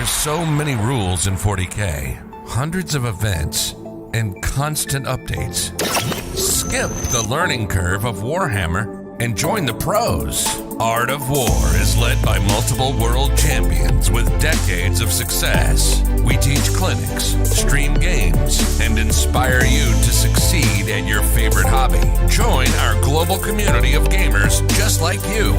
There's so many rules in 40K, hundreds of events, and constant updates. Skip the learning curve of Warhammer and join the pros. Art of War is led by multiple world champions with decades of success. We teach clinics, stream games, and inspire you to succeed at your favorite hobby. Join our global community of gamers just like you.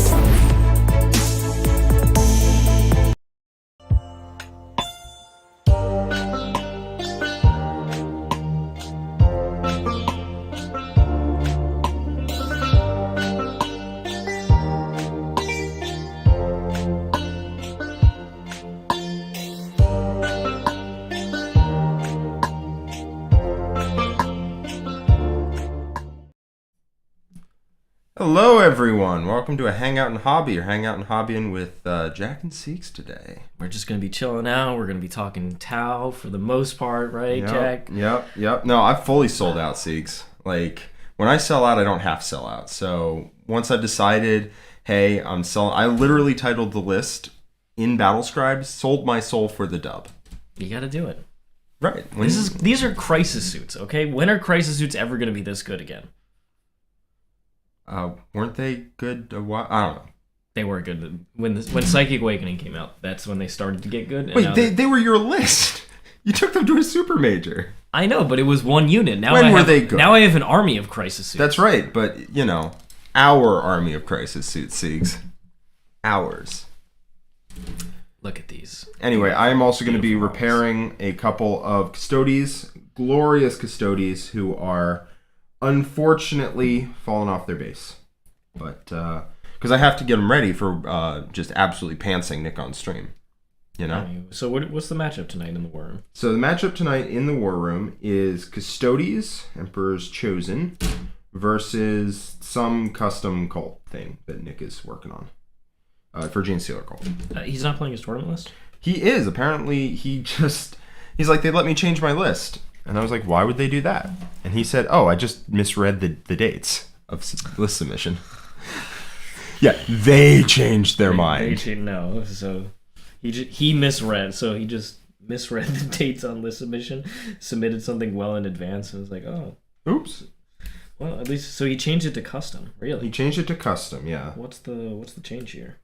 Hello everyone, welcome to a Hangout and Hobby, or Hangout and Hobbying with Jack and Seeks today. We're just going to be chilling out, we're going to be talking Tau for the most part, right, Jack? Yep. No, I've fully sold out, Seeks. Like, when I sell out, I don't half sell out. So, once I've decided, hey, I'm selling, I literally titled the list in Battlescribe, sold my soul for the dub. You got to do it. Right. These are crisis suits, okay? When are crisis suits ever going to be this good again? Weren't they good a while? I don't know. They were good. When Psychic Awakening came out, that's when they started to get good. Wait, they were your list. You took them to a super major. I know, but it was one unit. Now when were they good? Now I have an army of crisis suits. That's right, but, you know, our army of crisis suits, Siegs. Ours. Look at these. Anyway, I am also going to be repairing a couple of Custodes, glorious Custodes, who are unfortunately fallen off their base, but because I have to get them ready for just absolutely pantsing Nick on stream, you know. So what's the matchup tonight in the War Room? So the matchup tonight in the War Room is Custodes, Emperor's Chosen, versus some custom cult thing that Nick is working on for Gene Sealer cult. He's not playing his tournament list? He is. Apparently he's like, they let me change my list. And I was like, why would they do that? And he said, oh, I just misread the dates of list submission. Yeah, they changed their mind. So he misread. So he just misread the dates on list submission, submitted something well in advance, and was like, oh. Oops. Well, at least, so he changed it to custom, really. He changed it to custom, yeah. What's the change here?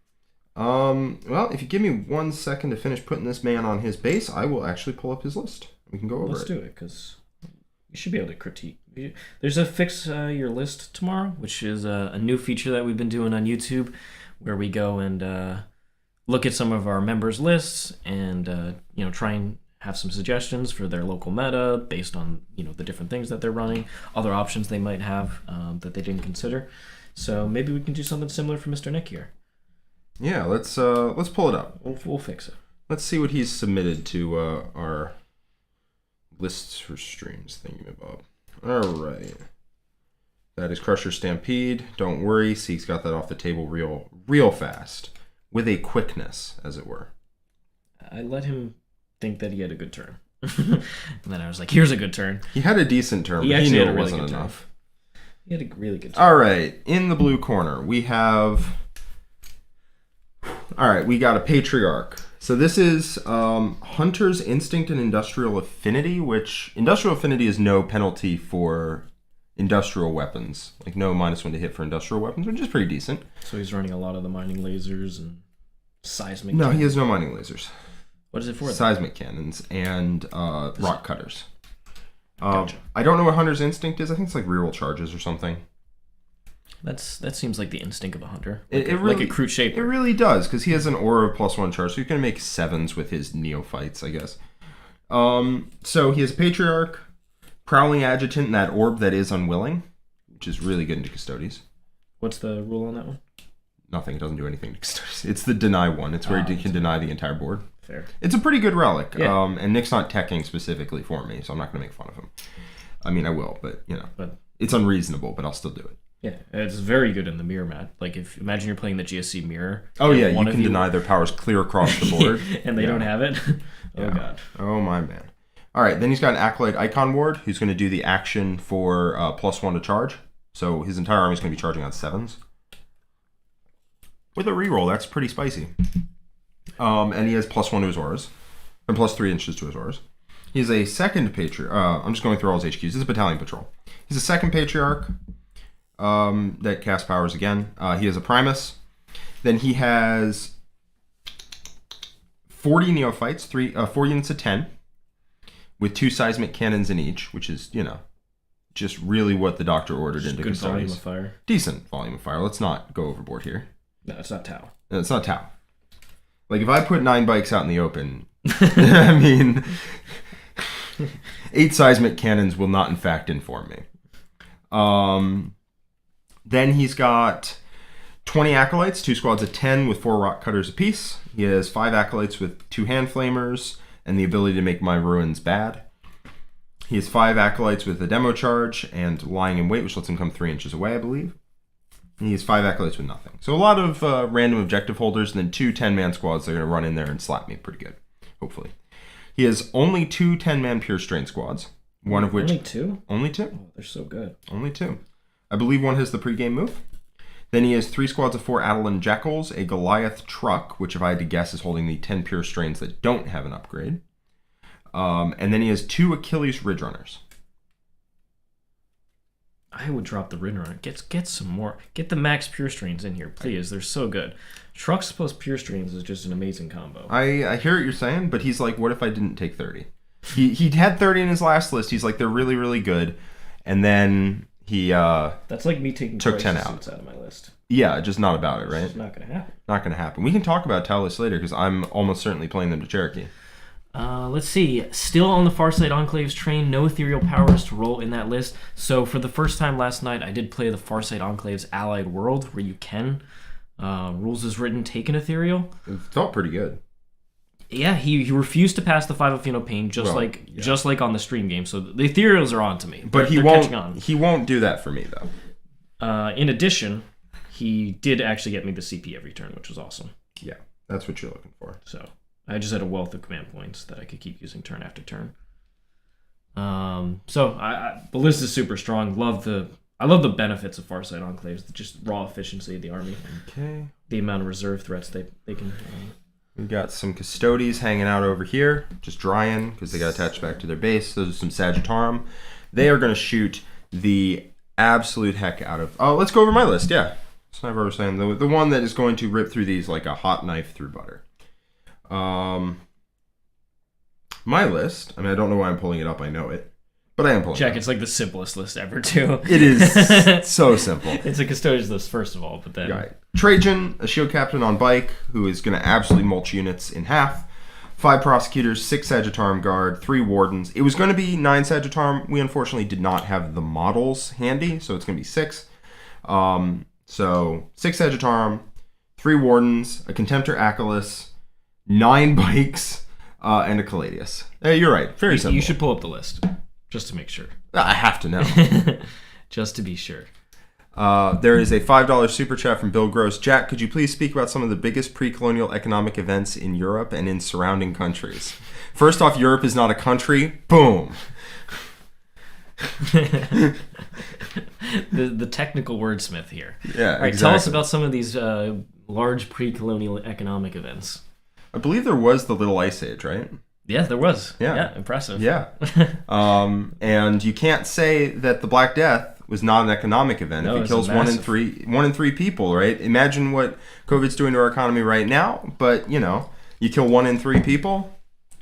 Well, if you give me 1 second to finish putting this man on his base, I will actually pull up his list. We can go over Let's do it, because you should be able to critique. There's a Fix Your List tomorrow, which is a new feature that we've been doing on YouTube, where we go and look at some of our members' lists and try and have some suggestions for their local meta based on the different things that they're running, other options they might have that they didn't consider. So maybe we can do something similar for Mr. Nick here. Yeah, let's pull it up. We'll fix it. Let's see what he's submitted to our lists for streams thingamabob. Alright. That is Crusher Stampede. Don't worry, Seek's got that off the table real fast. With a quickness, as it were. I let him think that he had a good turn. And then I was like, here's a good turn. He had a decent turn, but he knew it wasn't enough. He had a really good turn. Alright, in the blue corner, we have... Alright, we got a Patriarch. So this is Hunter's Instinct and Industrial Affinity, which Industrial Affinity is no penalty for industrial weapons. Like no -1 to hit for industrial weapons, which is pretty decent. So he's running a lot of the mining lasers and seismic No, he has no mining lasers. What is it for? Seismic cannons and rock cutters. Gotcha. I don't know what Hunter's Instinct is. I think it's like reroll charges or something. That seems like the instinct of a hunter. Like like a Crude Shaper. It really does, because he has an aura of +1 charge, so you can make 7s with his neophytes, I guess. So he has Patriarch, Prowling Adjutant, and that orb that is unwilling, which is really good into Custodes. What's the rule on that one? Nothing. It doesn't do anything to Custodes. It's the deny one. It's where you can deny the entire board. Fair. It's a pretty good relic. Yeah. And Nick's not teching specifically for me, so I'm not going to make fun of him. I mean, I will, but, it's unreasonable, but I'll still do it. Yeah, it's very good in the mirror mat. Like, imagine you're playing the GSC mirror. Oh yeah, you can deny their powers clear across the board. And they don't have it? Oh, God. Oh, my man. All right, then he's got an Acolyte Icon Ward who's going to do the action for +1 to charge. So his entire army is going to be charging on 7s. With a reroll, that's pretty spicy. And he has +1 to his auras. and plus 3 inches to his orders. He's a second patriarch. I'm just going through all his HQs. This is a battalion patrol. He's a second patriarch that casts powers again. He has a Primus. Then he has 40 neophytes, 4 units of 10, with 2 seismic cannons in each, which is, just really what the doctor ordered into good Custodes. volume of fire. Decent volume of fire. Let's not go overboard here. No, it's not Tau. No, it's not Tau. Like, if I put 9 bikes out in the open, I mean, 8 seismic cannons will not, in fact, inform me. Then he's got 20 acolytes, 2 squads of 10 with 4 rock cutters apiece. He has 5 acolytes with 2 hand flamers and the ability to make my ruins bad. He has 5 acolytes with a demo charge and lying in wait, which lets him come 3 inches away, I believe. And he has 5 acolytes with nothing. So a lot of random objective holders, and then 2 10-man squads that are going to run in there and slap me pretty good, hopefully. He has only 2 10-man pure strain squads, one of which... Only 2? Only 2. Oh, they're so good. Only 2. I believe one has the pregame move. Then he has 3 squads of 4 Adelan Jackals, a Goliath truck, which if I had to guess is holding the 10 pure strains that don't have an upgrade. And then he has 2 Achilles Ridge Runners. I would drop the Ridge Runner. Get some more. Get the max pure strains in here, please. They're so good. Trucks plus pure strains is just an amazing combo. I hear what you're saying, but he's like, what if I didn't take 30? He had 30 in his last list. He's like, they're really, really good. And then he that's like me taking took 10 out of my list. Yeah, just not about it, right? It's not going to happen. Not going to happen. We can talk about Tau lists later because I'm almost certainly playing them to Cherokee. Let's see. Still on the Farsight Enclaves train. No ethereal powers to roll in that list. So for the first time last night, I did play the Farsight Enclaves Allied World, where you can, rules as written, take an ethereal. It felt pretty good. Yeah, he refused to pass the 5 of Pain, just like on the stream game. So the ethereals are on to me. But he won't do that for me though. In addition, he did actually get me the CP every turn, which was awesome. Yeah, that's what you're looking for. So I just had a wealth of command points that I could keep using turn after turn. So the list is super strong. I love the benefits of Farsight Enclaves, just raw efficiency of the army. Okay. The amount of reserve threats they can. We've got some Custodes hanging out over here, just drying because they got attached back to their base. Those are some Sagittarum. They are going to shoot the absolute heck out of... Oh, let's go over my list, yeah. That's what I was saying. The one that is going to rip through these like a hot knife through butter. My list, I mean, I don't know why I'm pulling it up. I know it. But I am pulling it up. It's like the simplest list ever, too. It is so simple. It's a Custodes list, first of all, but then... Right. Trajan, a shield captain on bike, who is going to absolutely mulch units in half. 5 prosecutors, 6 Sagittarum guard, 3 wardens. It was going to be 9 Sagittarum. We unfortunately did not have the models handy, so it's going to be 6. So 6 Sagittarum, 3 wardens, a Contemptor Achilles, 9 bikes, and a Caladius. Hey, you're right. Very simple. You should pull up the list, just to make sure. I have to know. Just to be sure. There is a $5 super chat from Bill Gross. Jack, could you please speak about some of the biggest pre-colonial economic events in Europe and in surrounding countries? First off, Europe is not a country. Boom. the technical wordsmith here. Yeah, all right, exactly. Tell us about some of these large pre-colonial economic events. I believe there was the Little Ice Age, right? Yeah, there was. Yeah, impressive. Yeah. And you can't say that the Black Death was not an economic event. No, if it kills one in three people, right? Imagine what COVID's doing to our economy right now. But you kill 1 in 3 people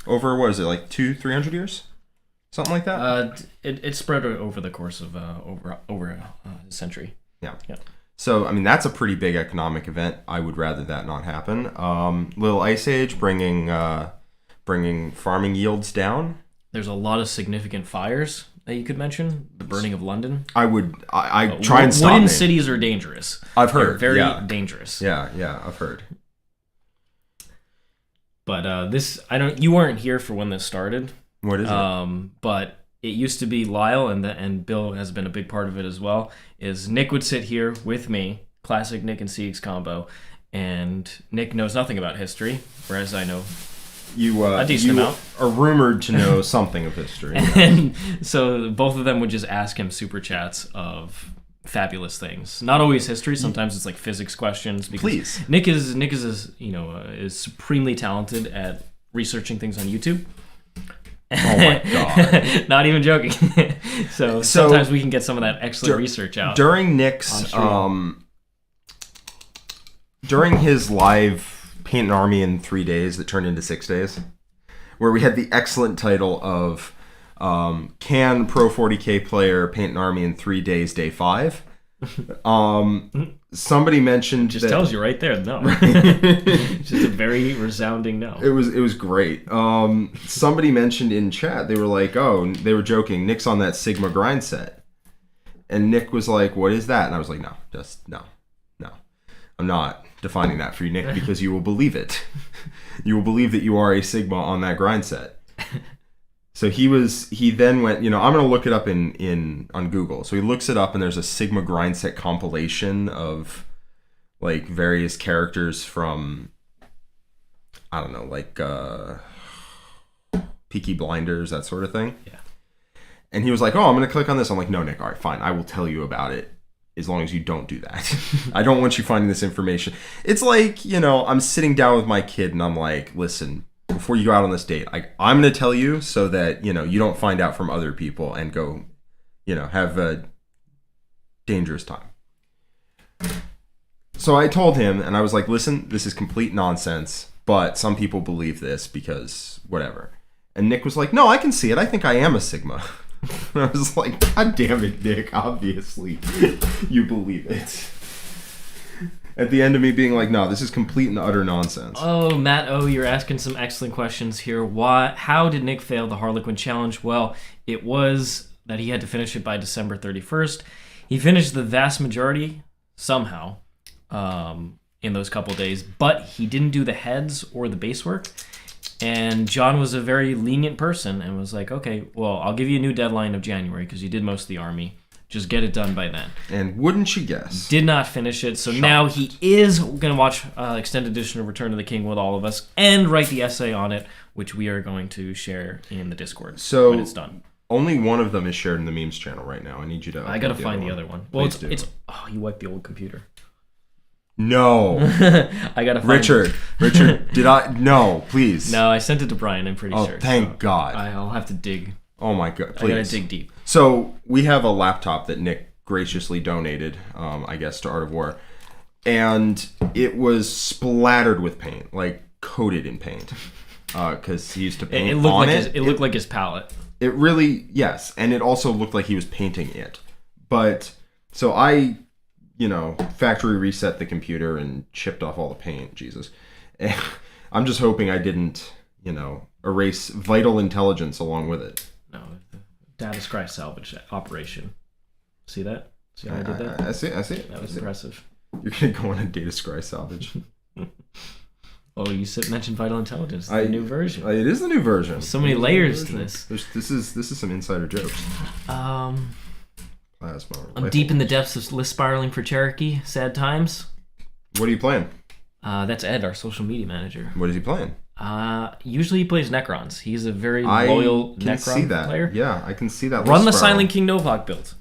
over, what is it, like 200-300 years, something like that. It spread over the course of over a century. Yeah. So I mean that's a pretty big economic event. I would rather that not happen. Little Ice Age bringing farming yields down. There's a lot of significant fires that you could mention. The burning of London. I try and stop. Wooden cities are dangerous. I've heard. They're very dangerous. Yeah, I've heard. But you weren't here for when this started. What is it? But it used to be Lyle, and Bill has been a big part of it as well, is Nick would sit here with me, classic Nick and CX combo, and Nick knows nothing about history, whereas I know a decent amount. Are rumored to know something of history. And so both of them would just ask him super chats of fabulous things. Not always history. Sometimes it's like physics questions. Because Please. Nick is supremely talented at researching things on YouTube. Oh my god! Not even joking. So sometimes we can get some of that excellent research out. During Nick's during his live Paint an Army in 3 days that turned into 6 days, where we had the excellent title of Can Pro 40K Player Paint an Army in 3 days, Day 5? Somebody mentioned just tells you right there, no. Just a very resounding no. It was great. Somebody mentioned in chat, they were like, oh, they were joking, Nick's on that Sigma grind set. And Nick was like, what is that? And I was like, no. I'm not defining that for you, Nick, because you will believe it. You will believe that you are a Sigma on that grind set. So he then went, I'm going to look it up on Google. So he looks it up, and there's a Sigma grind set compilation of like various characters from, I don't know, like Peaky Blinders, that sort of thing. Yeah. And he was like, oh, I'm going to click on this. I'm like, no, Nick, all right, fine. I will tell you about it as long as you don't do that. I don't want you finding this information. It's like, I'm sitting down with my kid and I'm like, listen, before you go out on this date, I'm going to tell you so that, you don't find out from other people and go, have a dangerous time. So I told him, and I was like, listen, this is complete nonsense, but some people believe this because whatever. And Nick was like, no, I can see it. I think I am a Sigma. And I was like, God damn it, Nick. Obviously, you believe it. At the end of me being like, no, this is complete and utter nonsense. Oh, Matt O, you're asking some excellent questions here. How did Nick fail the Harlequin Challenge? Well, it was that he had to finish it by December 31st. He finished the vast majority, somehow, in those couple days, but he didn't do the heads or the base work. And John was a very lenient person and was like, okay, well, I'll give you a new deadline of January because you did most of the army. Just get it done by then. And wouldn't you guess? Did not finish it. So now he is going to watch extended edition of Return of the King with all of us and write the essay on it, which we are going to share in the Discord when it's done. Only one of them is shared in the memes channel right now. I need you to. I got to find the other one. Well, it's you wiped the old computer. No. I gotta find Richard, did I? No, please. No, I sent it to Brian, I'm pretty sure. Oh, thank God. I'll have to dig. Oh my God, please. I gotta dig deep. So, we have a laptop that Nick graciously donated, I guess, to Art of War. And it was splattered with paint, like coated in paint. Because he used to paint it looked like his palette. It really, yes. And it also looked like he was painting it. But, so I... factory reset the computer and chipped off all the paint. Jesus. And I'm just hoping I didn't, erase vital intelligence along with it. No, data scry salvage operation. See that? See how I did that? I see it. That was impressive. You're going to go on a data scry salvage. Oh, you mentioned vital intelligence. The new version. It is the new version. There's so many layers to this. This is some insider jokes. Plasma I'm deep in the depths of list spiraling for Cherokee. Sad times. What are you playing? That's Ed, our social media manager. What is he playing? Usually he plays Necrons. He's a very loyal Necron player. Yeah, I can see that. Run the Silent King Novak build.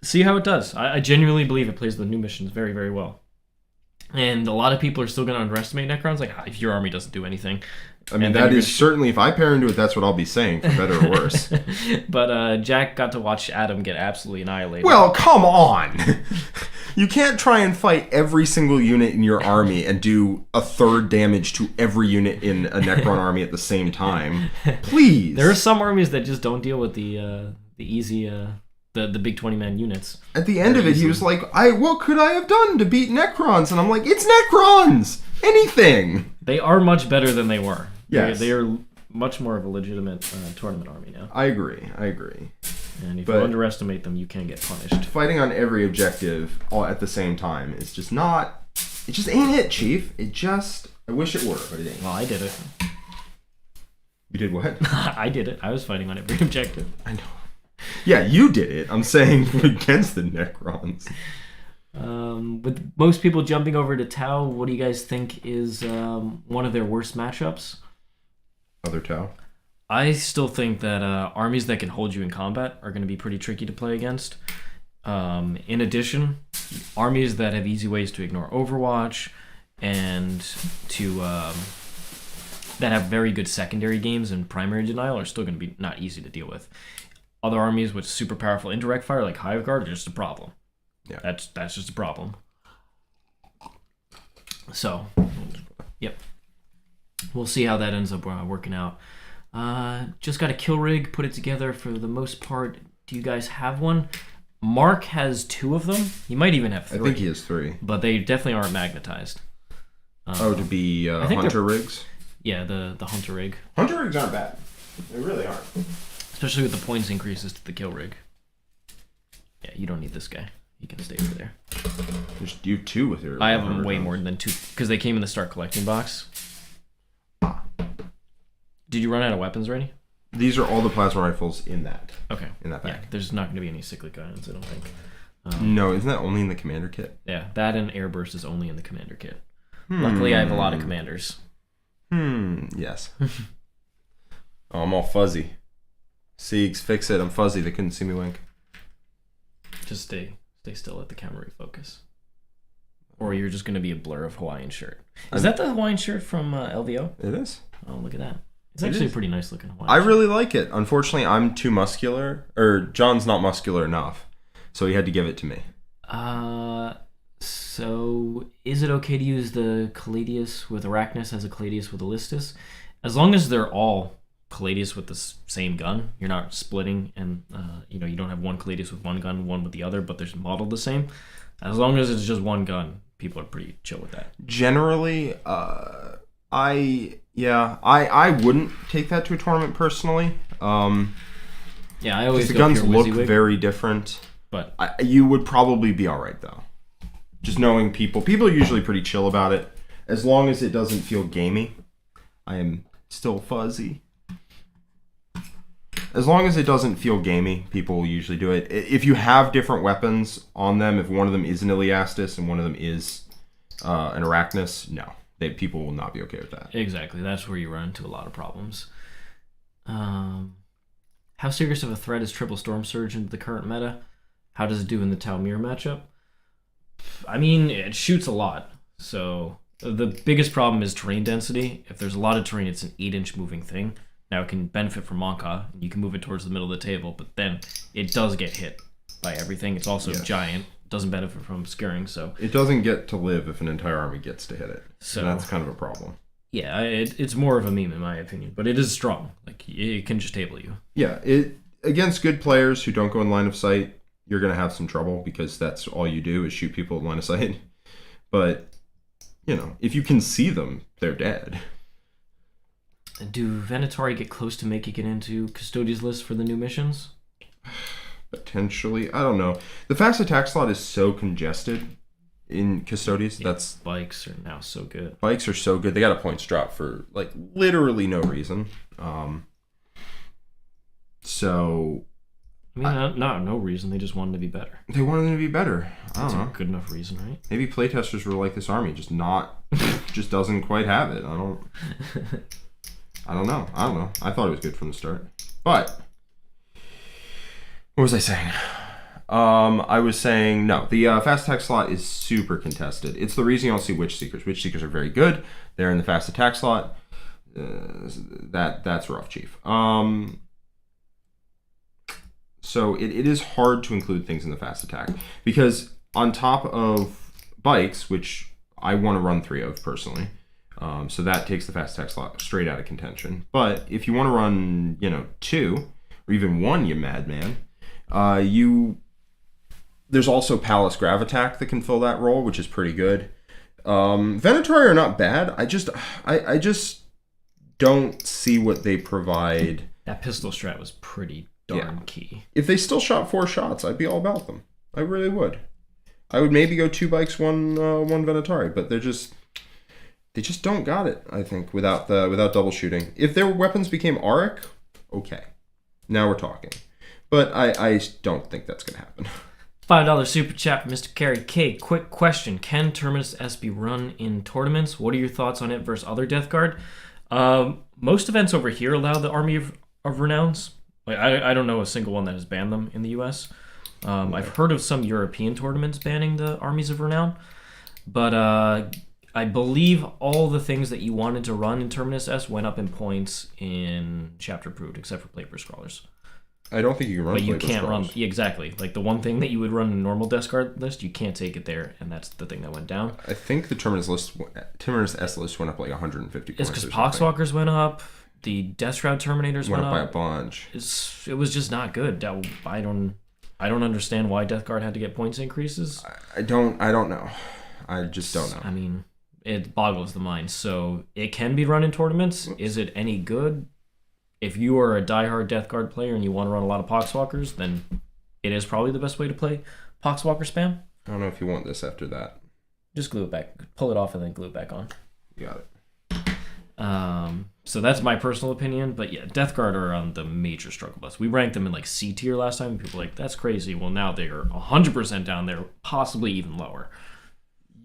See how it does. I genuinely believe it plays the new missions very, very well. And a lot of people are still going to underestimate Necrons. Like, if your army doesn't do anything. I mean, that is certainly, if I pair into it, that's what I'll be saying, for better or worse. But Jack got to watch Adam get absolutely annihilated. Well, come on! You can't try and fight every single unit in your army and do a third damage to every unit in a Necron army at the same time. Please! There are some armies that just don't deal with the easy... The big 20-man units. At the end of it, he was like, what could I have done to beat Necrons? And I'm like, it's Necrons! Anything! They are much better than they were. Yes. They are much more of a legitimate tournament army now. I agree. And if you underestimate them, you can get punished. Fighting on every objective all at the same time is just not... It just ain't it, Chief. I wish it were, but it ain't. Well, I did it. You did what? I did it. I was fighting on every objective. I know. Yeah, you did it. I'm saying against the Necrons. With most people jumping over to Tau, what do you guys think is one of their worst matchups? Other Tau? I still think that armies that can hold you in combat are going to be pretty tricky to play against. In addition, armies that have easy ways to ignore Overwatch and to that have very good secondary games and primary denial are still going to be not easy to deal with. Other armies with super powerful indirect fire like Hive Guard are just a problem. Yeah, that's just a problem. So, yep, we'll see how that ends up working out. Just got a kill rig, put it together for the most part. Do you guys have one? Mark has 2 of them. He might even have 3. I think he has 3, but they definitely aren't magnetized. To be hunter rigs. Yeah, the hunter rig. Hunter rigs aren't bad. They really aren't. Especially with the points increases to the kill rig. Yeah, you don't need this guy. He can stay over there. Just you 2 with your. I have them way more than 2 because they came in the start collecting box. Did you run out of weapons already? These are all the plasma rifles in that. Okay. In that bag. Yeah, there's not going to be any cyclic guns, I don't think. No, isn't that only in the commander kit? Yeah, that and airburst is only in the commander kit. Luckily, I have a lot of commanders. Yes. Oh, I'm all fuzzy. Siegs, fix it. I'm fuzzy. They couldn't see me wink. Just stay still. Let the camera refocus. Or you're just going to be a blur of Hawaiian shirt. Is that the Hawaiian shirt from LVO? It is. Oh, look at that. It's actually a pretty nice looking Hawaiian I shirt. really like it. Unfortunately, I'm too muscular. Or John's not muscular enough. So he had to give it to me. So is it okay to use the Caladius with Arachnus as a Caladius with Alistus? As long as they're all Caladius with the same gun, you're not splitting and you don't have one Caladius with one gun, one with the other, but they're modeled the same. As long as it's just one gun, people are pretty chill with that. Generally, I wouldn't take that to a tournament personally. Yeah, I always the go guns pure look WYSIWYG, very different. but You would probably be all right though. Just knowing people are usually pretty chill about it, as long as it doesn't feel gamey. I am still fuzzy. As long as it doesn't feel gamey, people will usually do it. If you have different weapons on them, if one of them is an Iliastus and one of them is an Arachnus, no. People will not be okay with that. Exactly. That's where you run into a lot of problems. How serious of a threat is Triple Storm Surge into the current meta? How does it do in the Talmir matchup? I mean, it shoots a lot. So the biggest problem is terrain density. If there's a lot of terrain, it's an 8-inch moving thing. Now it can benefit from Monka, and you can move it towards the middle of the table, but then it does get hit by everything. It's also giant. Doesn't benefit from skirring, so it doesn't get to live if an entire army gets to hit it. So that's kind of a problem. Yeah, it's more of a meme in my opinion, but it is strong. Like it can just table you. Yeah, against good players who don't go in line of sight, you're gonna have some trouble because that's all you do is shoot people in line of sight. But if you can see them, they're dead. Do Venatori get close to making it into Custodes list for the new missions? Potentially, I don't know. The fast attack slot is so congested in Custodes. Yeah, that's bikes are now so good. Bikes are so good. They got a points drop for like literally no reason. So I mean, no reason. They just wanted to be better. They wanted them to be better. I don't know. A good enough reason, right? Maybe playtesters were like this army, just doesn't quite have it. I don't know. I thought it was good from the start, but. What was I saying? I was saying, no, the fast attack slot is super contested. It's the reason you don't see Witch Seekers. Witch Seekers are very good. They're in the fast attack slot. That's rough, Chief. So it is hard to include things in the fast attack. Because on top of bikes, which I want to run 3 of personally, so that takes the fast attack slot straight out of contention. But if you want to run, 2, or even 1, you madman, there's also Palace Gravitack that can fill that role, which is pretty good. Venatori are not bad. I just don't see what they provide. That pistol strat was pretty darn key. If they still shot 4 shots, I'd be all about them. I really would. I would maybe go 2 bikes, one Venatori, but they just don't got it. I think without double shooting. If their weapons became Auric, okay, now we're talking. But I don't think that's going to happen. $5 super chat from Mr. Carey K. Quick question. Can Terminus S be run in tournaments? What are your thoughts on it versus other Death Guard? Most events over here allow the Army of Renowns. Like I don't know a single one that has banned them in the US. I've heard of some European tournaments banning the Armies of Renown. But I believe all the things that you wanted to run in Terminus S went up in points in Chapter Approved, except for Paper Scrawlers. I don't think you can run. But you can't run. Yeah, exactly. Like the one thing that you would run in a normal desk guard list, you can't take it there, and that's the thing that went down. I think the Terminus S list went up like 150 points. It's because Poxwalkers went up. The Death Shroud Terminators went up by a bunch. It was just not good. I don't understand why Death Guard had to get points increases. I don't know. I just don't know. I mean, it boggles the mind. So it can be run in tournaments. Is it any good? If you are a diehard Death Guard player and you want to run a lot of Poxwalkers, then it is probably the best way to play Poxwalker spam. I don't know if you want this after that. Just glue it back. Pull it off and then glue it back on. You got it. So that's my personal opinion. But yeah, Death Guard are on the major struggle bus. We ranked them in like C tier last time. And people were like, that's crazy. Well, now they are 100% down there, possibly even lower.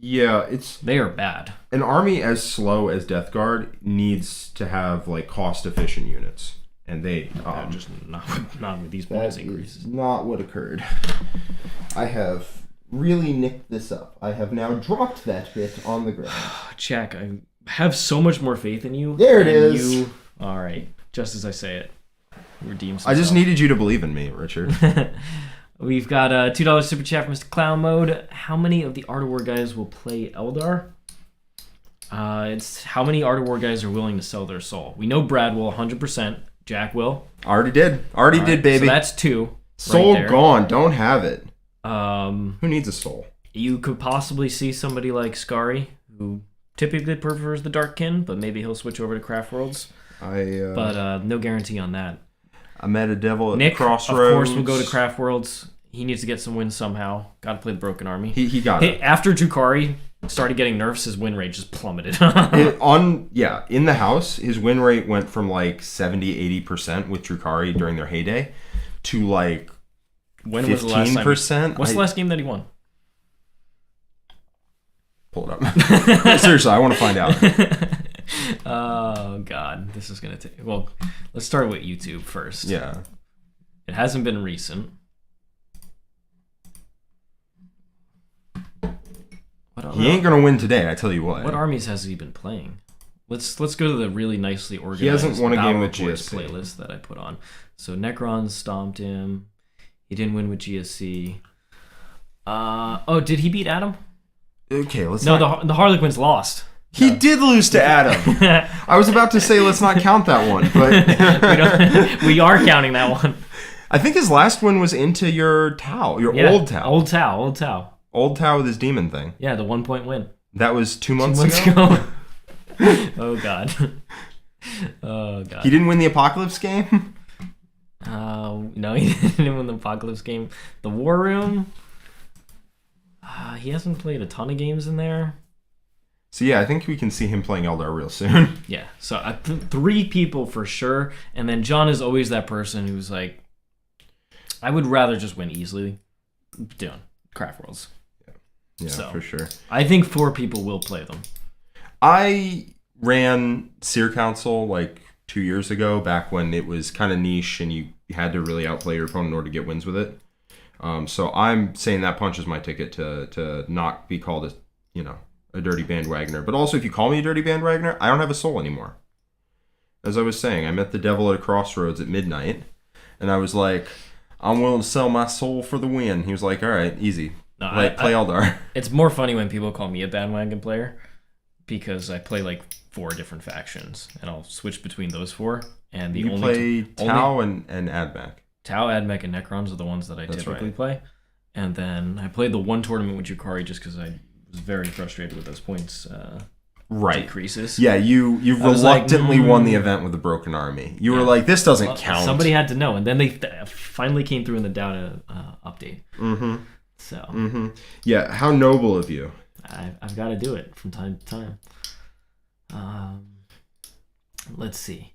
Yeah, they are bad. An army as slow as Death Guard needs to have like cost efficient units, and they just not with these price increases. Not what occurred. I have really nicked this up. I have now dropped that bit on the ground. Jack, I have so much more faith in you. There it is. All right, just as I say it, redeem. I just needed you to believe in me, Richard. We've got a $2 super chat from Mr. Clown Mode. How many of the Art of War guys will play Eldar? It's how many Art of War guys are willing to sell their soul. We know Brad will 100%. Jack will. Already did, baby. So that's 2. Soul right gone. Don't have it. Who needs a soul? You could possibly see somebody like Scary, who typically prefers the Darkkin, but maybe he'll switch over to Craft Worlds. But no guarantee on that. I met a devil at Nick, Crossroads. Of course, will go to Craft Worlds. He needs to get some wins somehow. Got to play the Broken Army. He got it. After Drukhari started getting nerfs, his win rate just plummeted. In the house, his win rate went from like 70-80% with Drukhari during their heyday to like 15%. What's the last game that he won? Pull it up. Seriously, I want to find out. Oh God, this is gonna take. Well, let's start with YouTube first. Yeah, it hasn't been recent. He ain't gonna win today. I tell you what. What armies has he been playing? Let's go to the really nicely organized. He hasn't won a game with GSC playlist that I put on. So Necron stomped him. He didn't win with GSC. Did he beat Adam? Okay, let's. The Harlequins lost. He did lose to Adam. I was about to say let's not count that one, but we are counting that one. I think his last one was into your Tau, old Tau. Old Tau with his demon thing. Yeah, the 1 point win. That was 2 months ago. Oh God. Oh God. He didn't win the Apocalypse game? No, he didn't win the Apocalypse game. The War Room. He hasn't played a ton of games in there. So yeah, I think we can see him playing Eldar real soon. Yeah, so 3 people for sure. And then John is always that person who's like, I would rather just win easily doing Craft Worlds. Yeah, so, for sure. I think 4 people will play them. I ran Seer Council like 2 years ago, back when it was kind of niche and you had to really outplay your opponent in order to get wins with it. So I'm saying that punches my ticket to not be called a dirty bandwagoner. But also, if you call me a dirty bandwagoner, I don't have a soul anymore. As I was saying, I met the devil at a crossroads at midnight, and I was like, I'm willing to sell my soul for the win. He was like, all right, easy. No, play Eldar. It's more funny when people call me a bandwagon player, because I play like 4 different factions, and I'll switch between those 4. And you play Tau and AdMech. Tau, AdMech, and Necrons are the ones that I typically play. And then I played the one tournament with Drukhari just because I was very frustrated with those points decreases. Yeah, you reluctantly won the event with the Broken Army. You were like, this doesn't count. Somebody had to know, and then they finally came through in the data update. Mm-hmm. So. Mm-hmm. Yeah, how noble of you. I've got to do it from time to time. Let's see.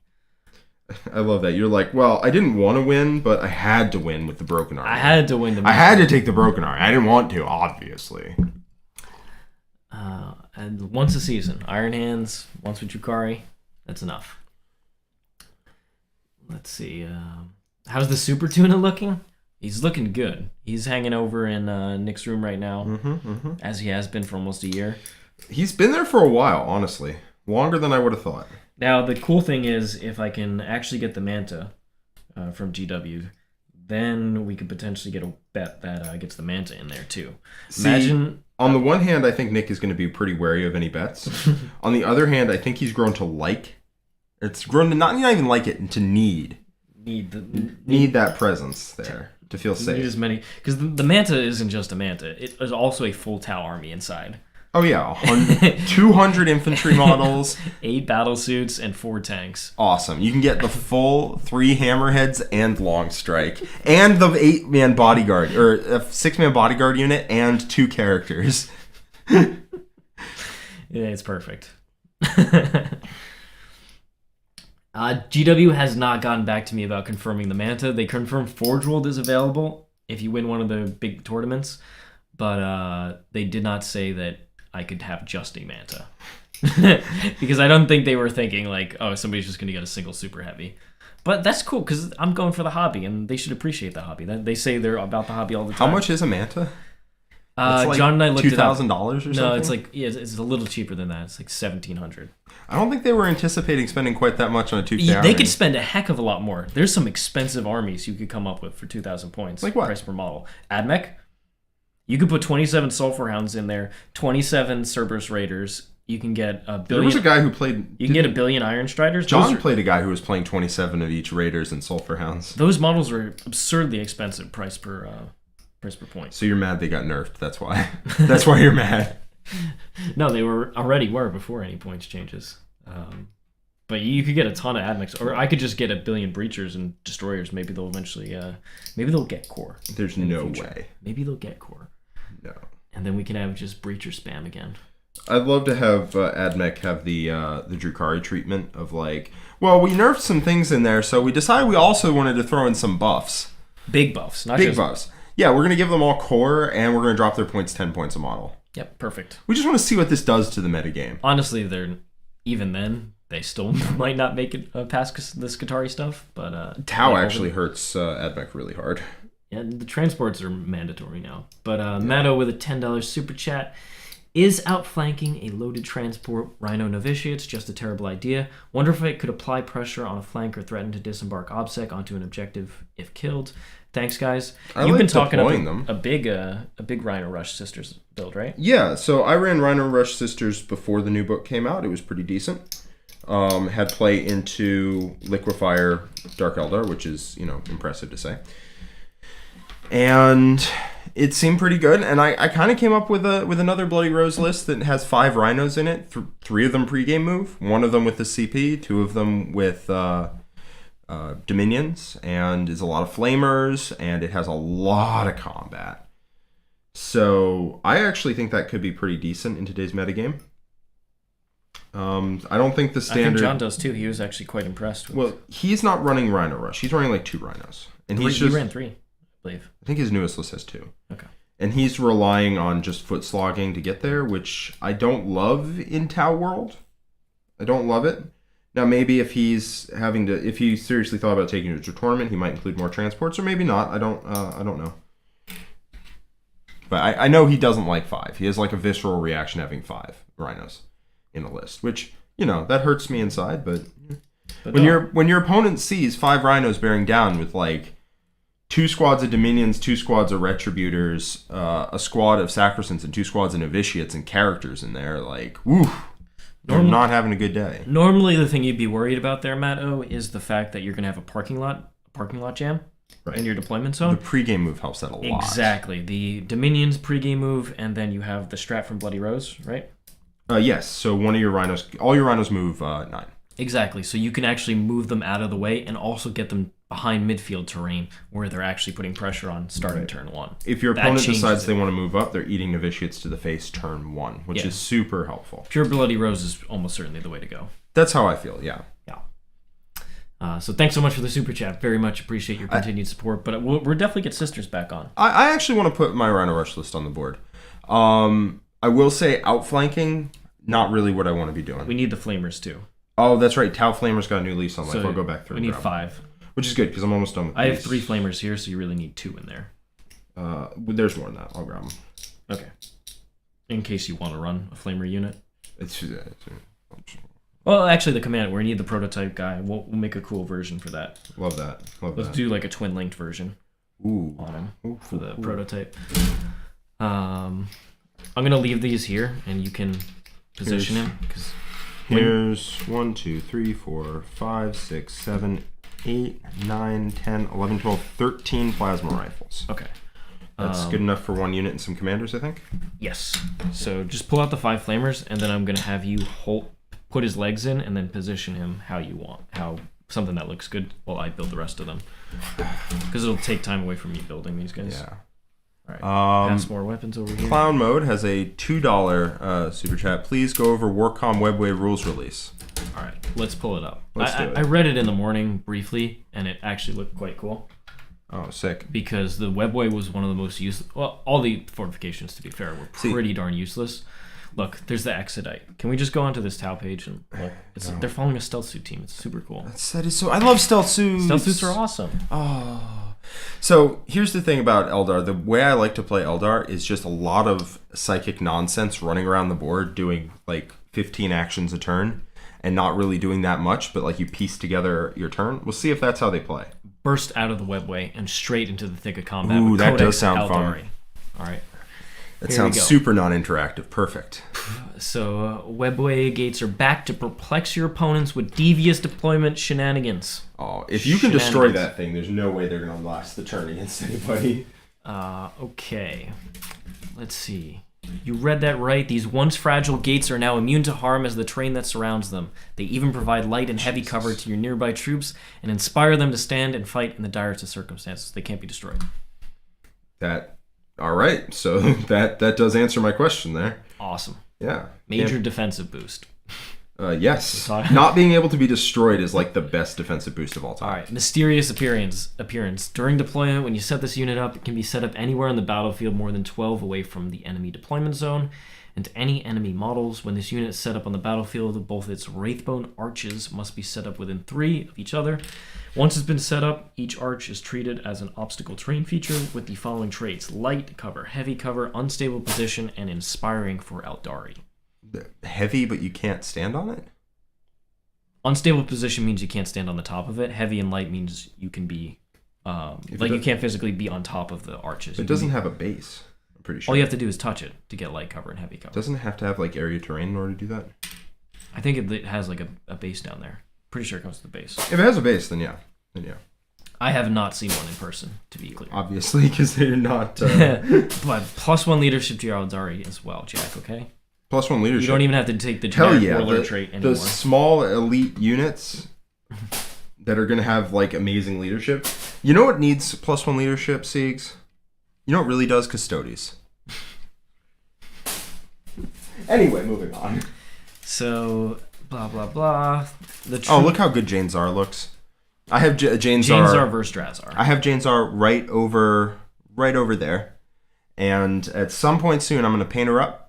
I love that. You're like, well, I didn't want to win, but I had to win with the Broken Army. I had to win. I had to take the Broken Army. I didn't want to, obviously. And once a season, Iron Hands, once with Drukhari, that's enough. Let's see. How's the Super Tuna looking? He's looking good. He's hanging over in Nick's room right now, as he has been for almost a year. He's been there for a while, honestly. Longer than I would have thought. Now, the cool thing is, if I can actually get the Manta from GW, then we could potentially get a bet that gets the Manta in there, too. Imagine... On the one hand, I think Nick is going to be pretty wary of any bets. On the other hand, I think he's grown to like... It's grown to not even like it, to need that presence there to feel safe. Need as many... Because the Manta isn't just a Manta. It is also a full Tau army inside. Oh yeah, 200 infantry models, 8 battle suits, and 4 tanks. Awesome. You can get the full 3 hammerheads and long strike, and the 8-man bodyguard, or a 6-man bodyguard unit, and 2 characters. Yeah, it's perfect. GW has not gotten back to me about confirming the Manta. They confirmed Forge World is available if you win one of the big tournaments, but they did not say that I could have just a Manta. Because I don't think they were thinking like, oh, somebody's just going to get a single super heavy. But that's cool because I'm going for the hobby and they should appreciate the hobby. They say they're about the hobby all the time. How much is a Manta? Like John and I looked it up. $2,000 or something? No, it's like it's a little cheaper than that. It's like $1,700. I don't think they were anticipating spending quite that much on a 2K. They could spend a heck of a lot more. There's some expensive armies you could come up with for 2,000 points. Like what? Price per model. Admech. You could put 27 Sulfur Hounds in there, 27 Cerberus Raiders. You can get a billion. There was a guy who played. You can get a billion Iron Striders. John played a guy who was playing 27 of each Raiders and Sulfur Hounds. Those models were absurdly expensive, price per point. So you're mad they got nerfed. That's why. That's why you're mad. No, they already were before any points changes. But you could get a ton of Admechs, or I could just get a billion Breachers and Destroyers. Maybe they'll eventually. Maybe they'll get core. There's no way. Maybe they'll get core. No. And then we can have just Breacher spam again. I'd love to have Admech have the Drukhari treatment of like, well, we nerfed some things in there, so we decided we also wanted to throw in some buffs. Big buffs, not big just... buffs. Yeah, we're going to give them all core, and we're going to drop their points 10 points a model. Yep, perfect. We just want to see what this does to the metagame. Honestly, even then, they still might not make it past this Qatari stuff, but... Tau actually hurts Admech really hard. Yeah, the transports are mandatory now. But Mato with a $10 super chat is outflanking a loaded transport Rhino Novitiates. Just a terrible idea. Wonder if it could apply pressure on a flank or threaten to disembark OBSEC onto an objective if killed. Thanks, guys. You've been talking about a big Rhino Rush Sisters build, right? Yeah, so I ran Rhino Rush Sisters before the new book came out. It was pretty decent. Had play into Liquefier Dark Eldar, which is, impressive to say. And it seemed pretty good, and I kind of came up with another Bloody Rose list that has 5 Rhinos in it, 3 of them pregame move, 1 of them with the CP, 2 of them with Dominions, and is a lot of Flamers, and it has a lot of combat. So I actually think that could be pretty decent in today's metagame. I don't think the standard... I think John does too. He was actually quite impressed with... Well, he's not running Rhino Rush. He's running like 2 Rhinos. And he ran 3. I think his newest list has 2. Okay. And he's relying on just foot slogging to get there, which I don't love in Tau World. I don't love it. Now, maybe if he seriously thought about taking it to a tournament, he might include more transports, or maybe not. I don't know. But I know he doesn't like 5. He has like a visceral reaction having 5 Rhinos in a list, which, that hurts me inside. But when your opponent sees 5 Rhinos bearing down with like 2 squads of Dominions, 2 squads of Retributors, a squad of Sacrosants, and 2 squads of Novitiates and characters in there, like, woo, they're not having a good day. Normally, the thing you'd be worried about there, Matt-O, is the fact that you're going to have a parking lot jam in your deployment zone. The pregame move helps that a lot. Exactly. The Dominions pregame move, and then you have the strat from Bloody Rose, right? Yes. So all your Rhinos move 9. Exactly. So you can actually move them out of the way and also get them behind midfield terrain where they're actually putting pressure on starting turn 1. If your opponent decides they want to move up, they're eating Novitiates to the face turn 1, which is super helpful. Pure Bloody Rose is almost certainly the way to go. That's how I feel, yeah. So thanks so much for the super chat. Very much appreciate your continued support. But we'll definitely get Sisters back on. I actually want to put my Rhino Rush list on the board. I will say outflanking, not really what I want to be doing. We need the Flamers too. Oh, that's right. Tau Flamer's got a new lease on life. So I'll go back through. We need 5. Which is good, because I'm almost done with I have 3 Flamers here, so you really need 2 in there. There's more than that. I'll grab them. Okay. in case you want to run a flamer unit. It's Well, actually, the command where you need the prototype guy. We'll make a cool version for that. love that. Let's do like a twin linked version Ooh. on him for the prototype. I'm gonna leave these here, and you can position him. Here's 1, 2, 3, 4, 5, 6, 7, 8, 9, 10, 11, 12, 13 plasma rifles. Okay. That's good enough for one unit and some commanders, I think. Yes. So just pull out the 5 flamers, and then I'm gonna have you put his legs in, and then position him how you want. Something that looks good while I build the rest of them. Because it'll take time away from me building these guys. Yeah. All right. Pass more weapons over here. Clown Mode has a $2 super chat. Please go over Warcom Webway rules release. All right. Let's pull it up. Let's do it. I read it in the morning briefly, and it actually looked quite cool. Oh, sick. Because the Webway was one of the most useless. Well, all the fortifications, to be fair, were pretty darn useless. Look, there's the Exodite. Can we just go onto this Tau page and look? They're following a stealth suit team. It's super cool. That is so. I love stealth suits. Stealth suits are awesome. Oh. So here's the thing about Eldar. The way I like to play Eldar is just a lot of psychic nonsense running around the board, doing like 15 actions a turn, and not really doing that much, but like you piece together your turn. We'll see if that's how they play. Burst out of the Webway and straight into the thick of combat. Ooh, with that Codex does sound Eldari. fun. All right. That Here sounds we go. super non-interactive. Perfect. So Webway gates are back to perplex your opponents with devious deployment shenanigans. Oh, if you can destroy Shenanigans. that thing, there's no way they're gonna last the turn against anybody. Okay. Let's see. You read that right. These once fragile gates are now immune to harm as the terrain that surrounds them. They even provide light and heavy cover to your nearby troops and inspire them to stand and fight in the direst of circumstances. They can't be destroyed. All right. So that does answer my question there. Awesome. Yeah. Major defensive boost. Yes. Not being able to be destroyed is like the best defensive boost of all time. All right. Mysterious appearance. During deployment, when you set this unit up, it can be set up anywhere on the battlefield more than 12 away from the enemy deployment zone. And any enemy models, when this unit is set up on the battlefield, both its Wraithbone arches must be set up within 3 of each other. Once it's been set up, each arch is treated as an obstacle terrain feature with the following traits: light cover, heavy cover, unstable position, and inspiring for Eldari. Heavy, but you can't stand on it? Unstable position means you can't stand on the top of it. Heavy and light means you can be, you can't physically be on top of the arches. It doesn't have a base, I'm pretty sure. All you have to do is touch it to get light cover and heavy cover. Doesn't it have to have like area terrain in order to do that? I think it has like a base down there. Pretty sure it comes with the base. If it has a base, then yeah. I have not seen one in person, to be clear. Obviously, because they're not... But +1 leadership to your Eldari as well, Jack, okay? +1 leadership. You don't even have to take the generic warlord trait anymore. The small elite units that are going to have like amazing leadership. You know what needs +1 leadership, Siegs? You know what really does? Custodes. Anyway, moving on. So, blah, blah, blah. Look how good Jane Czar looks. I have Jane Czar. Jane Czar versus Drazar. I have Jane Czar right over there. And at some point soon, I'm going to paint her up.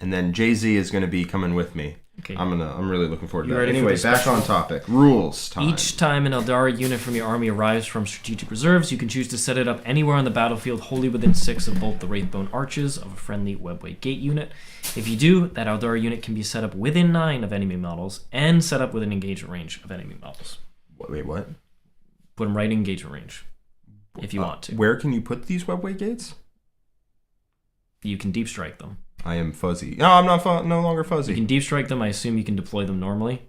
And then Jay-Z is going to be coming with me. Okay. I'm really looking forward to You that. ready for Anyway, the back special? on topic. Rules time. Each time an Eldari unit from your army arrives from strategic reserves, you can choose to set it up anywhere on the battlefield wholly within 6 of both the Wraithbone arches of a friendly Webway gate unit. If you do, that Eldari unit can be set up within 9 of enemy models and set up within engagement range of enemy models. Wait, what? Put them right in engagement range if you want to. Where can you put these Webway gates? You can deep strike them. I am fuzzy. No, I'm not no longer fuzzy. You can deep strike them. I assume you can deploy them normally.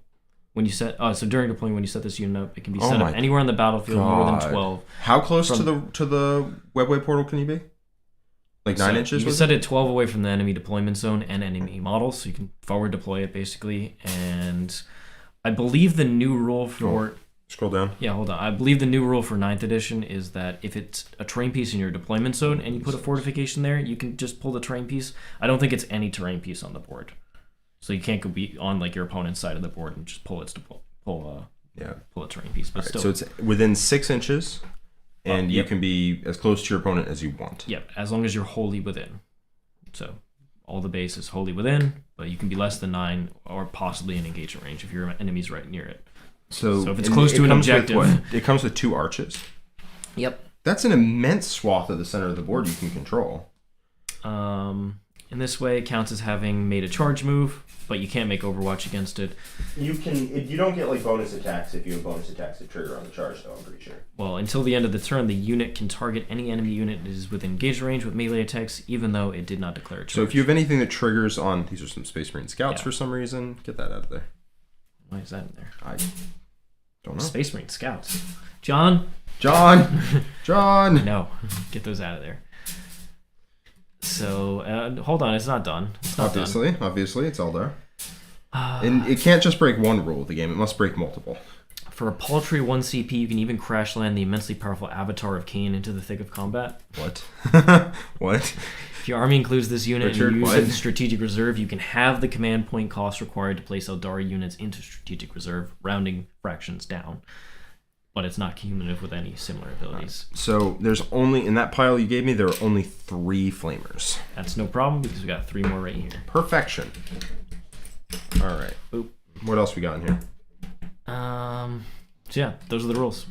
When you set, so during deploying, when you set this unit up, it can be set up anywhere on the battlefield more than 12. How close to the Webway portal can you be? Like 9 inches? You can set it 12 away from the enemy deployment zone and enemy models, so you can forward deploy it basically. And I believe the new rule for scroll down. Yeah, hold on. I believe the new rule for 9th edition is that if it's a terrain piece in your deployment zone and you put a fortification there, you can just pull the terrain piece. I don't think it's any terrain piece on the board, so you can't go be on like your opponent's side of the board and just pull a terrain piece. But still, so it's within 6 inches, and you can be as close to your opponent as you want. Yep, as long as you're wholly within. So all the base is wholly within, but you can be less than 9 or possibly in engagement range if your enemy's right near it. So if it's close to an objective, it comes with 2 arches. Yep. That's an immense swath of the center of the board you can control. in this way. It counts as having made a charge move, but you can't make Overwatch against it. You don't get like bonus attacks if you have bonus attacks that trigger on the charge, though, I'm pretty sure. Well, until the end of the turn, the unit can target any enemy unit that is within engaged range with melee attacks, even though it did not declare a charge. So if you have anything that triggers on, these are some Space Marine Scouts for some reason, get that out of there. Why is that in there? I don't know. Space Marine Scouts. John! John! No, get those out of there. So, hold on, it's not done. It's not Obviously, it's all there. And it can't just break one rule of the game, it must break multiple. For a paltry 1 CP, you can even crash land the immensely powerful Avatar of Cain into the thick of combat. What? What? If your army includes this unit Richard, and you use it in strategic reserve, you can have the command point cost required to place Eldari units into strategic reserve, rounding fractions down. But it's not cumulative with any similar abilities. So there's only, in that pile you gave me, there are only 3 flamers. That's no problem because we got 3 more right here. Perfection. All right. Oop. What else we got in here? So yeah, those are the rules.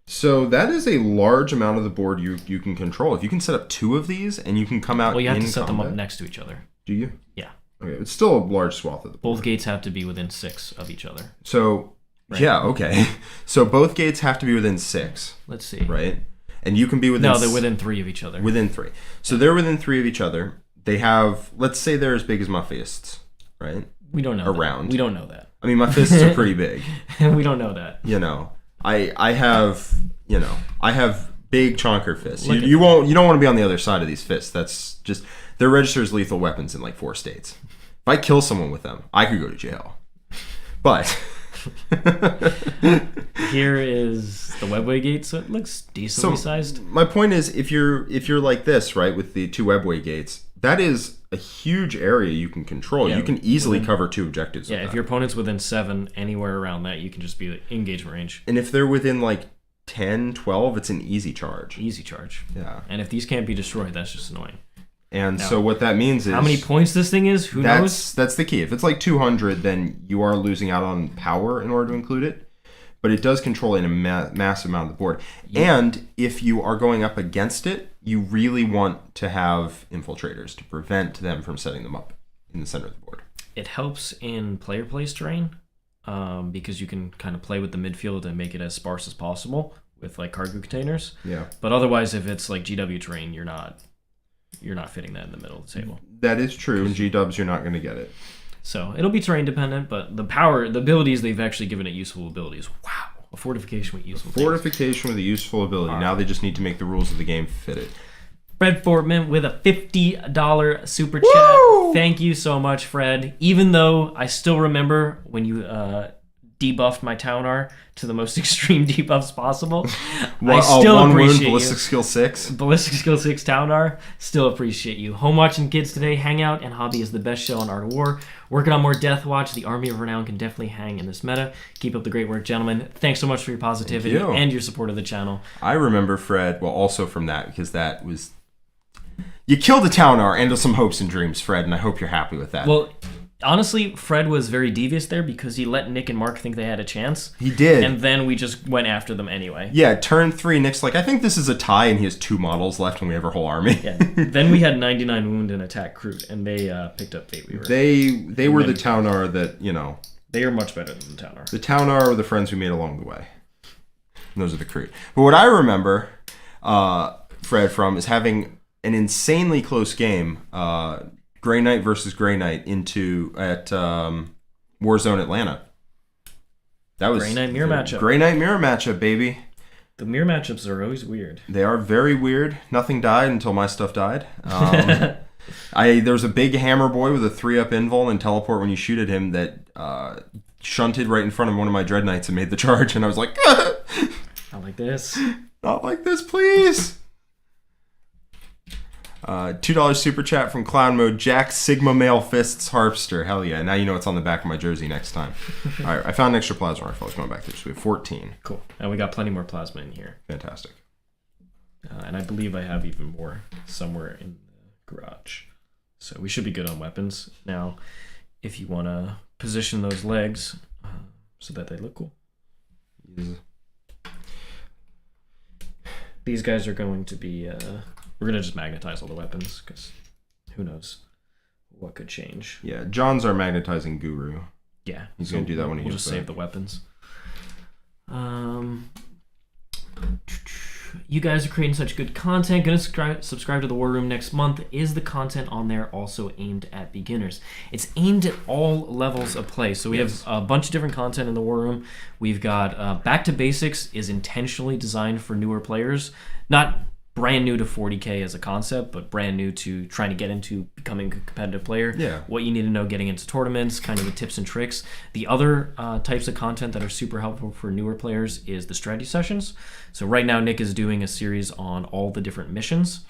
So that is a large amount of the board you can control. If you can set up 2 of these and you can come out. Well, you have to set combat, them up next to each other. Do you? Yeah. Okay, it's still a large swath of the board. Both gates have to be within 6 of each other. So right? Yeah, okay. So both gates have to be within 6. Let's see. Right? And you can be within. No, they're within 3 of each other. Within 3. So they're within 3 of each other. They have, let's say they're as big as my fists, right? We don't know. Around. That. We don't know that. I mean, my fists are pretty big. We don't know that. You know, I have big chonker fists. You don't want to be on the other side of these fists. That's just, they're registered as lethal weapons in like 4 states. If I kill someone with them, I could go to jail. But here is the Webway gate, so it looks decently sized. My point is, if you're like this, right, with the 2 Webway gates, that is a huge area you can control. Yeah, you can easily cover 2 objectives. Yeah, if your opponent's within 7, anywhere around that, you can just be engagement range. And if they're within like 10, 12, it's an easy charge. Easy charge. Yeah. And if these can't be destroyed, that's just annoying. And now, so what that means is... How many points this thing is? Who knows? That's the key. If it's like 200, then you are losing out on power in order to include it. But it does control in a massive amount of the board. Yeah. And if you are going up against it, you really want to have infiltrators to prevent them from setting them up in the center of the board. It helps in player place terrain because you can kind of play with the midfield and make it as sparse as possible with like cargo containers. Yeah. But otherwise, if it's like GW terrain, you're not fitting that in the middle of the table. That is true. In G-dubs, you're not going to get it. So it'll be terrain dependent, but the abilities they've actually given it useful abilities. Wow. A fortification with useful Fortification with a useful ability. Right. Now they just need to make the rules of the game fit it. Fred Fortman with a $50 super chat. Woo! Thank you so much, Fred. Even though I still remember when you debuffed my Taunar to the most extreme debuffs possible. I still appreciate you. Ballistic skill 6. Ballistic skill 6 Taunar. Still appreciate you. Home watching kids today. Hangout and Hobby is the best show on Art of War. Working on more Death Watch. The Army of Renown can definitely hang in this meta. Keep up the great work, gentlemen. Thanks so much for your positivity and your support of the channel. I remember Fred, well, also from that, because that was... You killed the Taunar and some hopes and dreams, Fred, and I hope you're happy with that. Well, honestly, Fred was very devious there because he let Nick and Mark think they had a chance. He did. And then we just went after them anyway. Yeah, turn 3, Nick's like, I think this is a tie, and he has 2 models left when we have our whole army. Yeah. Then we had 99 wound and attack Kroot, and they picked up Fate Weaver. They were the Taunar that, you know... They are much better than the Taunar. The Taunar were the friends we made along the way. And those are the Kroot. But what I remember, Fred, from is having an insanely close game, Grey Knight versus Grey Knight at Warzone Atlanta. That was Grey Knight mirror matchup. Grey Knight mirror matchup, baby. The mirror matchups are always weird. They are very weird. Nothing died until my stuff died. There was a big hammer boy with a 3-up invul and teleport when you shoot at him that shunted right in front of one of my Dread Knights and made the charge, and I was like, not like this. Not like this, please. $2 super chat from Clown Mode. Jack Sigma Male Fists Harpster. Hell yeah. Now you know what's on the back of my jersey next time. All right, I found an extra plasma rifle. I was going back there. So we have 14. Cool. And we got plenty more plasma in here. Fantastic. And I believe I have even more somewhere in the garage. So we should be good on weapons. Now, if you want to position those legs so that they look cool. Yeah. These guys are going to be... we're going to just magnetize all the weapons, because who knows. what could change. Yeah, John's our magnetizing guru. Yeah, He's going to do that when he we'll gets just back. save the weapons. You guys are creating such good content. Gonna subscribe to the War Room next month. Is the content on there also aimed at beginners? It's aimed at all levels of play. So we have a bunch of different content in the War Room. We've got Back to Basics is intentionally designed for newer players. Not brand new to 40K as a concept, but brand new to trying to get into becoming a competitive player. Yeah. What you need to know getting into tournaments, kind of the tips and tricks. The other types of content that are super helpful for newer players is the strategy sessions. So right now Nick is doing a series on all the different missions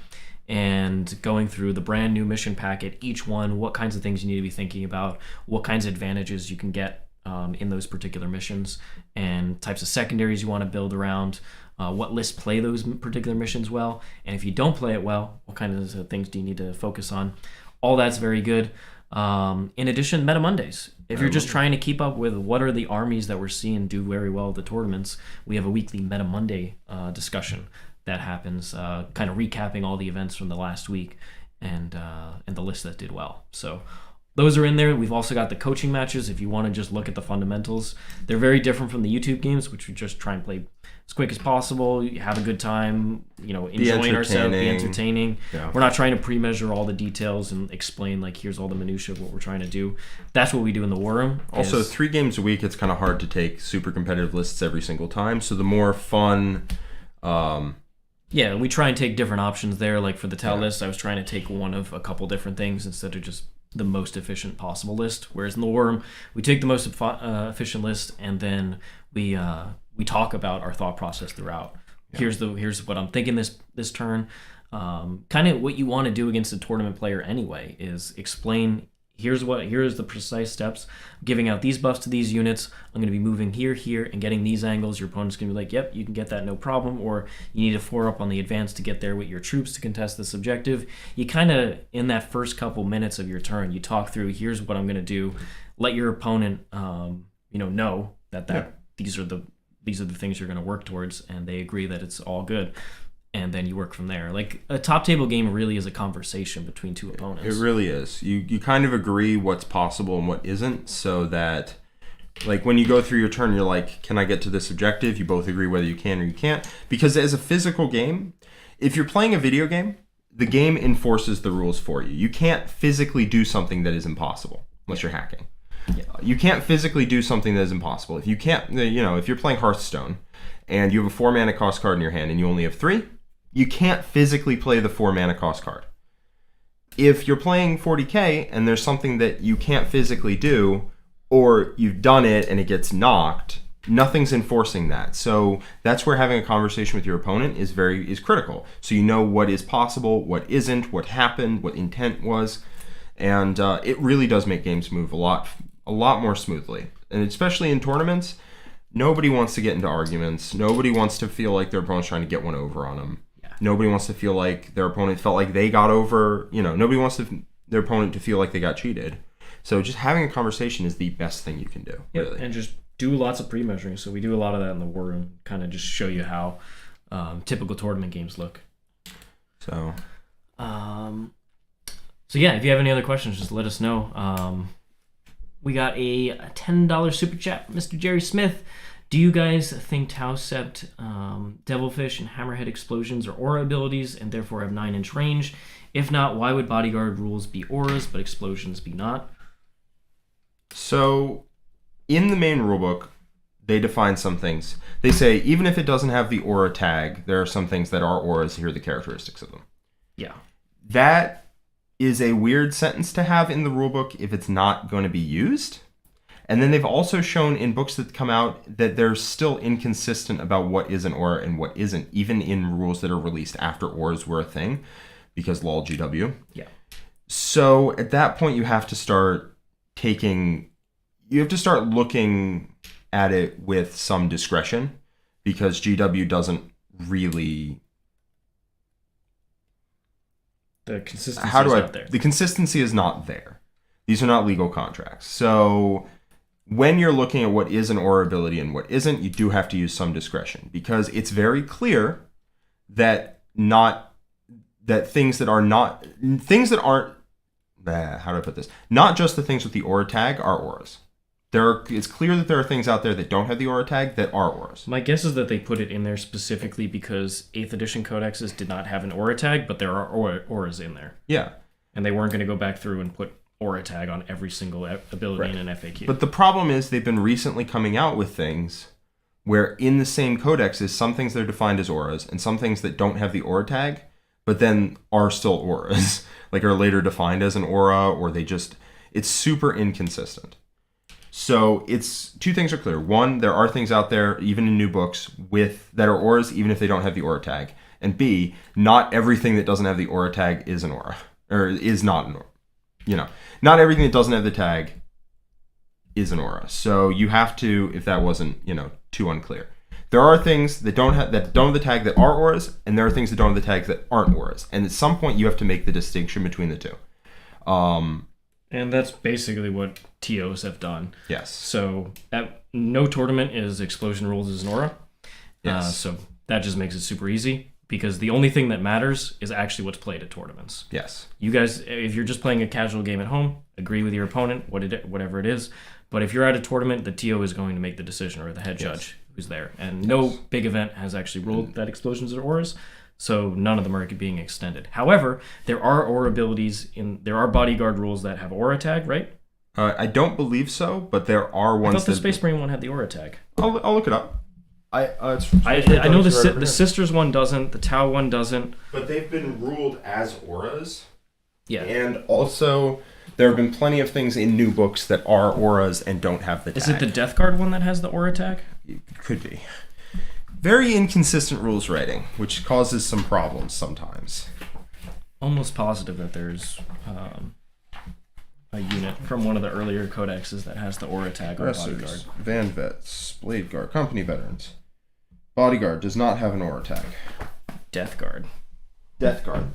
and going through the brand new mission packet, each one, what kinds of things you need to be thinking about, what kinds of advantages you can get in those particular missions, and types of secondaries you want to build around, what lists play those particular missions well, and if you don't play it well, what kinds of things do you need to focus on. All that's very good. In addition, Meta Mondays. If you're just trying to keep up with what are the armies that we're seeing do very well at the tournaments, we have a weekly Meta Monday discussion that happens, kind of recapping all the events from the last week and the list that did well. So those are in there. We've also got the coaching matches if you want to just look at the fundamentals. They're very different from the YouTube games, which we just try and play as quick as possible, have a good time, enjoying ourselves, be entertaining. Yeah. We're not trying to pre-measure all the details and explain, like, here's all the minutiae of what we're trying to do. That's what we do in the War Room. Also, 3 games a week, it's kind of hard to take super competitive lists every single time. So the more fun... Yeah, we try and take different options there. Like for the Tau list, I was trying to take one of a couple different things instead of just the most efficient possible list. Whereas in the War Room, we take the most efficient list and then we talk about our thought process throughout. Yeah. Here's what I'm thinking this turn. Kind of what you want to do against a tournament player anyway is explain. Here's the precise steps. I'm giving out these buffs to these units. I'm going to be moving here, and getting these angles. Your opponent's going to be like, yep, you can get that, no problem. Or you need to 4 up on the advance to get there with your troops to contest this objective. You kind of, in that first couple minutes of your turn, you talk through, here's what I'm going to do. Let your opponent, know that these are the things you're going to work towards, and they agree that it's all good. And then you work from there. Like a top table game really is a conversation between two opponents. It really is. You kind of agree what's possible and what isn't, so that like when you go through your turn, you're like, can I get to this objective? You both agree whether you can or you can't. Because as a physical game, if you're playing a video game, the game enforces the rules for you. You can't physically do something that is impossible unless you're hacking. Yeah. You can't physically do something that is impossible. If you can't, if you're playing Hearthstone and you have a 4 mana cost card in your hand and you only have 3, you can't physically play the 4 mana cost card. If you're playing 40K and there's something that you can't physically do, or you've done it and it gets knocked, nothing's enforcing that. So that's where having a conversation with your opponent is critical. So you know what is possible, what isn't, what happened, what intent was, and it really does make games move a lot more smoothly. And especially in tournaments, nobody wants to get into arguments. Nobody wants to feel like their opponent's trying to get one over on them. Nobody wants to feel like their opponent felt like they got over. Nobody wants their opponent to feel like they got cheated. So just having a conversation is the best thing you can do. Yep, really. And just do lots of pre-measuring. So we do a lot of that in the War Room, kind of just show you how typical tournament games look. So yeah, if you have any other questions, just let us know. We got a $10 super chat from Mr. Jerry Smith. Do you guys think Tau Sept, Devilfish, and Hammerhead explosions are aura abilities and therefore have 9-inch range? If not, why would Bodyguard rules be auras but explosions be not? So, in the main rulebook, they define some things. They say even if it doesn't have the aura tag, there are some things that are auras. Here are the characteristics of them. Yeah. That is a weird sentence to have in the rulebook if it's not going to be used. And then they've also shown in books that come out that they're still inconsistent about what is an aura and what isn't, even in rules that are released after auras were a thing, because lol GW. Yeah. So at that point, you have to start looking at it with some discretion, because GW doesn't really... The consistency is not there. The consistency is not there. These are not legal contracts. So when you're looking at what is an aura ability and what isn't, you do have to use some discretion, because it's very clear that things that aren't how do I put this? Not just the things with the aura tag are auras. It's clear that there are things out there that don't have the aura tag that are auras. My guess is that they put it in there specifically because 8th edition codexes did not have an aura tag, but there are auras in there. Yeah. And they weren't going to go back through and put aura tag on every single ability in an FAQ. But the problem is they've been recently coming out with things where in the same codexes, some things that are defined as auras and some things that don't have the aura tag, but then are still auras, like are later defined as an aura, or it's super inconsistent. So two things are clear. One, there are things out there, even in new books, that are auras, even if they don't have the aura tag. And B, not everything that doesn't have the aura tag is an aura, or is not an aura. Not everything that doesn't have the tag is an aura. So you have to, if that wasn't, too unclear. There are things that don't have the tag that are auras, and there are things that don't have the tags that aren't auras. And at some point, you have to make the distinction between the two. And that's basically what TOs have done. Yes. So no tournament is explosion rules as an aura. Yes. So that just makes it super easy because the only thing that matters is actually what's played at tournaments. Yes. You guys, if you're just playing a casual game at home, agree with your opponent, whatever it is. But if you're at a tournament, the TO is going to make the decision, or the head judge who's there. And no big event has actually ruled that explosions are auras. So none of them are being extended. However, there are aura abilities there are bodyguard rules that have aura tag, right? I don't believe so, but there are ones. I thought the Space Marine one had the aura tag. I'll look it up. I know the Sisters one doesn't, the Tau one doesn't. But they've been ruled as auras. Yeah. And also, there have been plenty of things in new books that are auras and don't have the tag. Is it the Death Guard one that has the aura tag? It could be. Very inconsistent rules writing, which causes some problems sometimes. Almost positive that there's a unit from one of the earlier codexes that has the aura tag on bodyguard. Van Vets, Blade Guard, Company Veterans. Bodyguard does not have an aura tag. Death Guard. Death Guard.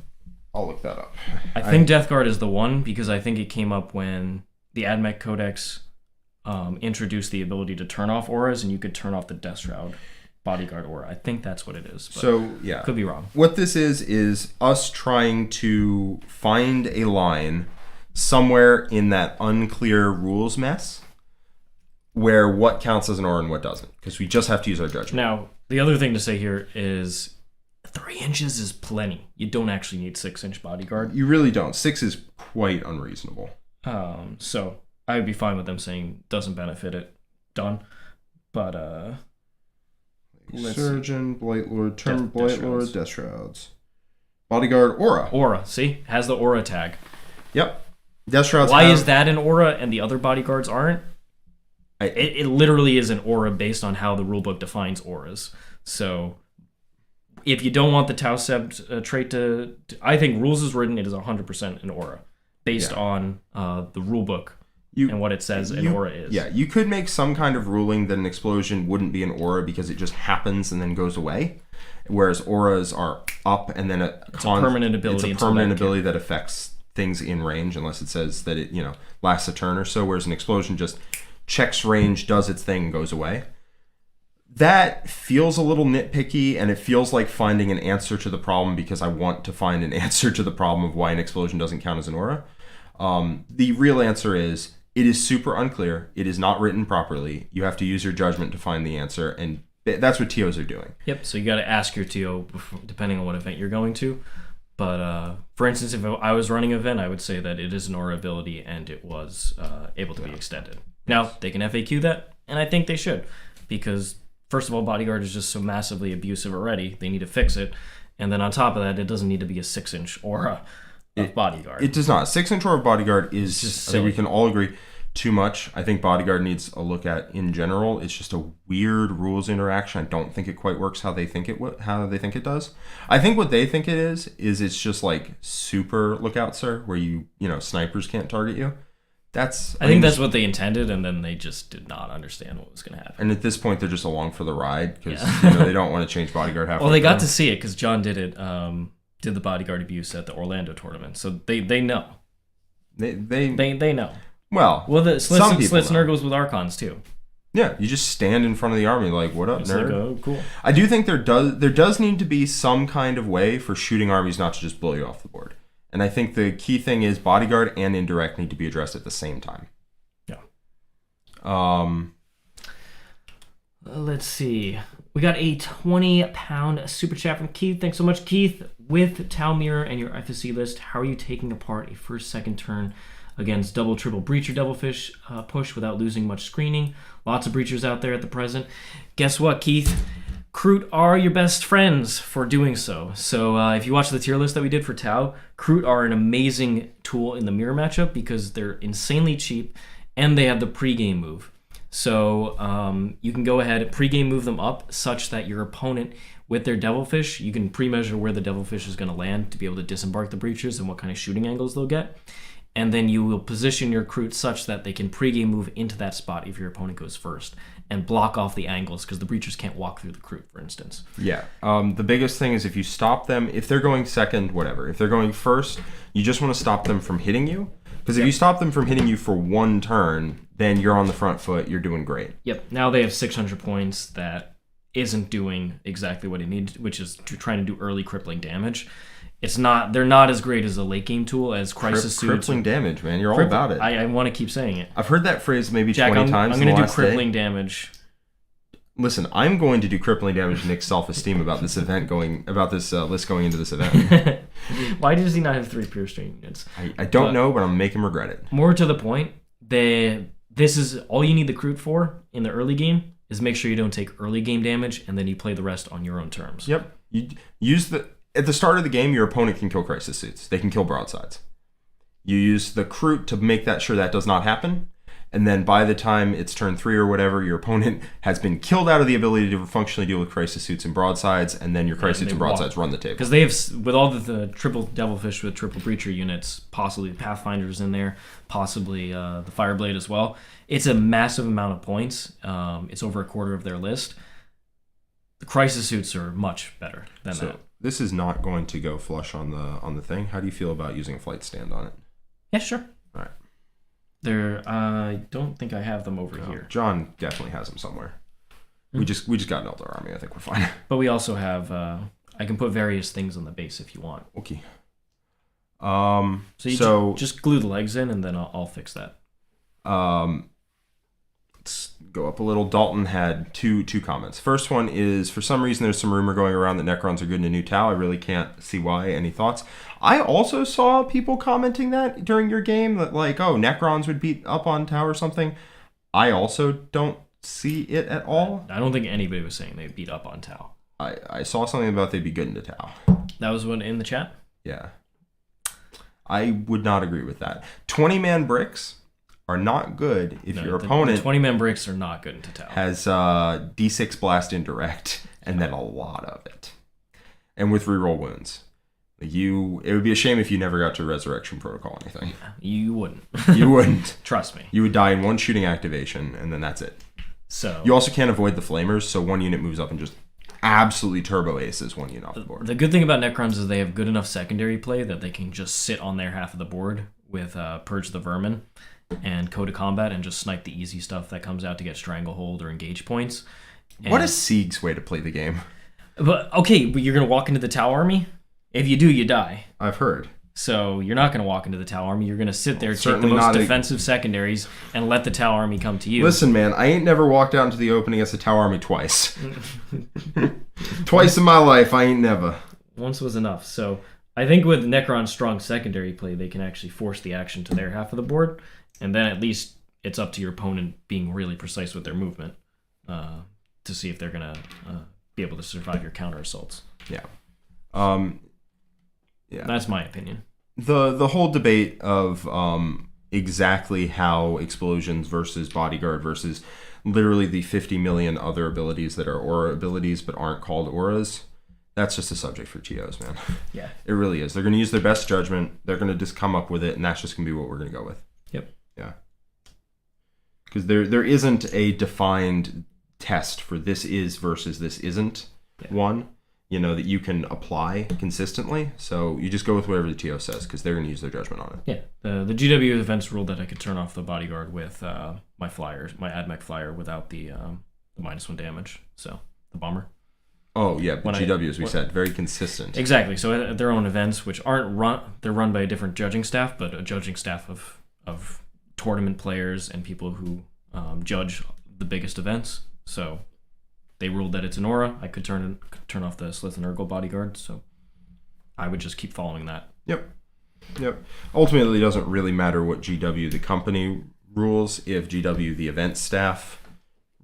I'll look that up. I think Death Guard is the one because I think it came up when the AdMech Codex introduced the ability to turn off auras, and you could turn off the Death Shroud bodyguard aura. I think that's what it is. But so, yeah. Could be wrong. What this is us trying to find a line somewhere in that unclear rules mess where what counts as an aura and what doesn't, because we just have to use our judgment. Now, the other thing to say here is 3 inches is plenty. You don't actually need 6-inch bodyguard. You really don't. 6 is quite unreasonable. So I would be fine with them saying doesn't benefit it. Done. But Surgeon, Blight Lord, Term Blight Lord, Death Shrouds. Bodyguard, aura. Aura, see? Has the aura tag. Yep. Death Shrouds. Why is that an aura and the other bodyguards aren't? It literally is an aura based on how the rulebook defines auras. So if you don't want the Tau Sept trait to... I think rules is written, it is 100% an aura based on the rulebook. And what it says an aura is. Yeah, you could make some kind of ruling that an explosion wouldn't be an aura because it just happens and then goes away, whereas auras are up and then it's a permanent ability. It's a permanent ability that affects things in range unless it says that it lasts a turn or so, whereas an explosion just checks range, does its thing, and goes away. That feels a little nitpicky, and it feels like finding an answer to the problem because I want to find an answer to the problem of why an explosion doesn't count as an aura. The real answer is it is super unclear. It is not written properly. You have to use your judgment to find the answer, and that's what TOs are doing. Yep, so you got to ask your TO depending on what event you're going to. But for instance, if I was running an event, I would say that it is an aura ability and it was able to be extended. Now, they can FAQ that, and I think they should, because first of all, Bodyguard is just so massively abusive already. They need to fix it. And then on top of that, it doesn't need to be a 6-inch aura of Bodyguard. It does not. 6-inch aura of Bodyguard is just, I think we can all agree, too much. I think Bodyguard needs a look at in general. It's just a weird rules interaction. I don't think it quite works how they think it does. I think what they think it is it's just like super lookout, sir, where snipers can't target you. I think that's what they intended, and then they just did not understand what was going to happen. And at this point, they're just along for the ride because they don't want to change Bodyguard halfway. Well, they got to see it because John did it. Did the Bodyguard abuse at the Orlando tournament, so they know. They know. Well, the Slits Nurgles with Archons too. Yeah, you just stand in front of the army like, "What up, nerd?" Like, oh, cool. I do think there does need to be some kind of way for shooting armies not to just blow you off the board. And I think the key thing is bodyguard and indirect need to be addressed at the same time. Yeah. Let's see. We got a 20-pound super chat from Keith. Thanks so much, Keith. With Tau Mirror and your FSC list, how are you taking apart a first-second turn against double, triple breacher, devilfish push without losing much screening? Lots of breachers out there at the present. Guess what, Keith? Kroot are your best friends for doing so. So if you watch the tier list that we did for Tau, Kroot are an amazing tool in the mirror matchup because they're insanely cheap and they have the pregame move. So you can go ahead and pregame move them up such that your opponent, with their devilfish, you can pre-measure where the devilfish is going to land to be able to disembark the breachers and what kind of shooting angles they'll get. And then you will position your Kroot such that they can pregame move into that spot if your opponent goes first and block off the angles because the breachers can't walk through the Kroot, for instance. Yeah. The biggest thing is if you stop them, if they're going second, whatever. If they're going first, you just want to stop them from hitting you. Because if you stop them from hitting you for one turn, then you're on the front foot. You're doing great. Yep. Now they have 600 points that isn't doing exactly what it needs, which is trying to do early crippling damage. They're not as great as a late game tool as Crisis Suits. Crippling damage, man. You're all about it. I want to keep saying it. I've heard that phrase maybe Jack, 20 times I'm in the going to last do crippling day. damage. Listen, I'm going to do crippling damage to Nick's self-esteem about this event about this list going into this event. Why does he not have 3 pure string units? I don't know, but I'm gonna make him regret it. More to the point, this is all you need the Kroot for in the early game is make sure you don't take early game damage, and then you play the rest on your own terms. Yep. You use at the start of the game, your opponent can kill Crisis Suits. They can kill broadsides. You use the Kroot to make sure that does not happen. And then by the time it's turn 3 or whatever, your opponent has been killed out of the ability to functionally deal with Crisis Suits and broadsides, and then your Crisis Suits and broadsides run the table. Because they have, with all the triple Devilfish with triple Breacher units, possibly Pathfinders in there, possibly the Fireblade as well, it's a massive amount of points. It's over a quarter of their list. The Crisis Suits are much better than that. This is not going to go flush on the thing. How do you feel about using a flight stand on it? Yeah, sure. All right. I don't think I have them over here. John definitely has them somewhere. We just got an Elder Army. I think we're fine. But we also have. I can put various things on the base if you want. Okay. So just glue the legs in, and then I'll fix that. Let's go up a little. Dalton had two comments. First one is, for some reason, there's some rumor going around that Necrons are good in a new Tau. I really can't see why. Any thoughts? I also saw people commenting that during your game, that like, oh, Necrons would beat up on Tau or something. I also don't see it at all. I don't think anybody was saying they'd beat up on Tau. I saw something about they'd be good into Tau. That was one in the chat? Yeah. I would not agree with that. 20-man bricks are not good if your opponent... The 20-man bricks are not good into Tau. Has D6 blast indirect, and then a lot of it. And with reroll wounds. It would be a shame if you never got to Resurrection Protocol or anything. You wouldn't. You wouldn't. Trust me. You would die in one shooting activation, and then that's it. So you also can't avoid the flamers, so one unit moves up and just absolutely turbo aces one unit off the board. The good thing about Necrons is they have good enough secondary play that they can just sit on their half of the board with Purge the Vermin and Code of Combat and just snipe the easy stuff that comes out to get Stranglehold or engage points. What is Sieg's way to play the game? But you're going to walk into the Tau army? If you do, you die. I've heard. So you're not going to walk into the Tau army. You're going to sit there, take the most defensive secondaries, and let the Tau army come to you. Listen, man, I ain't never walked out into the open against the Tau army twice. Twice in my life, I ain't never. Once was enough. So I think with Necron's strong secondary play, they can actually force the action to their half of the board, and then at least it's up to your opponent being really precise with their movement to see if they're going to be able to survive your counter assaults. Yeah. Yeah. That's my opinion. The whole debate of exactly how explosions versus bodyguard versus literally the 50 million other abilities that are aura abilities but aren't called auras, that's just a subject for TOs, man. Yeah. It really is. They're going to use their best judgment. They're going to just come up with it, and that's just going to be what we're going to go with. Yep. Yeah. Because there isn't a defined test for this is versus this isn't one. That you can apply consistently. So you just go with whatever the TO says because they're going to use their judgment on it. Yeah. The GW events ruled that I could turn off the bodyguard with my AdMech flyer without the -1 damage. So the bomber. Oh yeah, but GW, as we said, very consistent. Exactly. So at their own events, which aren't they're run by a different judging staff, but a judging staff of tournament players and people who judge the biggest events. So they ruled that it's an aura. I could turn off the Slith and Urgle bodyguard, so I would just keep following that. Yep. Ultimately, it doesn't really matter what GW the company rules if GW the event staff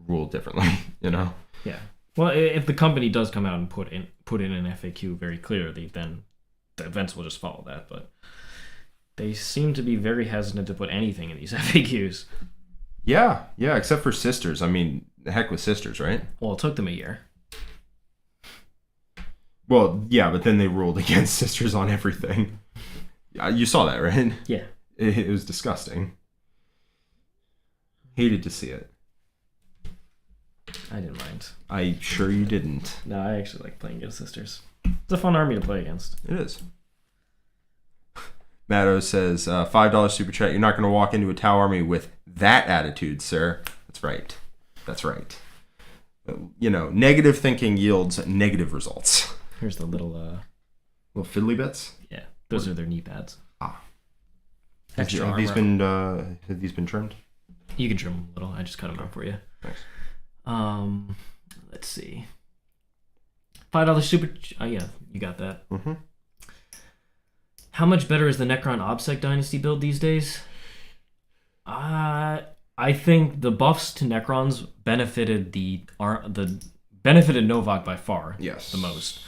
rule differently. Yeah. Well, if the company does come out and put in an FAQ very clearly, then the events will just follow that. But they seem to be very hesitant to put anything in these FAQs. Yeah, except for Sisters. I mean, the heck with Sisters, right? Well, it took them a year. Well, yeah, but then they ruled against Sisters on everything. You saw that, right? Yeah. It was disgusting. Hated to see it. I didn't mind. I sure you didn't. No, I actually like playing against Sisters. It's a fun army to play against. It is. Matto says, $5 super chat. You're not going to walk into a Tau army with that attitude, sir. That's right. Negative thinking yields negative results. Here's the little fiddly bits? Yeah, those are their knee pads. Have these been trimmed? You can trim them a little. I just cut them out for you. Nice. Let's see. $5 super. Oh yeah, you got that. Mm-hmm. How much better is the Necron OBSEC Dynasty build these days? I think the buffs to Necrons benefited benefited Novak by far. Yes. The most.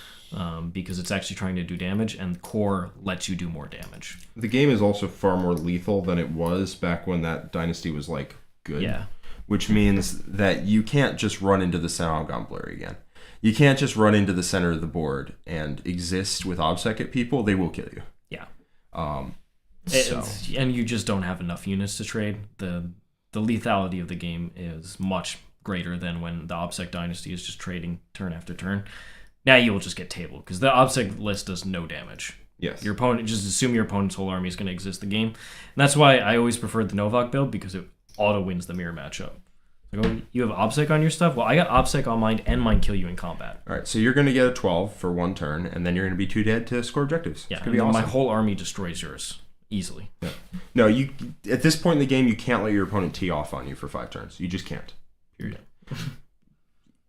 Because it's actually trying to do damage, and Core lets you do more damage. The game is also far more lethal than it was back when that Dynasty was good. Yeah. Which means that you can't just run into the Sound Blurry again. You can't just run into the center of the board and exist with OBSEC at people. They will kill you. Yeah. And you just don't have enough units to trade. The lethality of the game is much greater than when the OBSEC Dynasty is just trading turn after turn. Now you will just get tabled because the OBSEC list does no damage. Yes. Your opponent, just assume your opponent's whole army is going to exist the game. And that's why I always preferred the Novak build, because it auto wins the mirror matchup. You have OBSEC on your stuff? Well, I got OBSEC on mine, and mine kill you in combat. All right, so you're going to get a 12 for one turn, and then you're going to be 2 dead to score objectives. Yeah, it's going to be awesome. My whole army destroys yours easily. Yeah. No, you at this point in the game, you can't let your opponent tee off on you for 5 turns. You just can't. Period.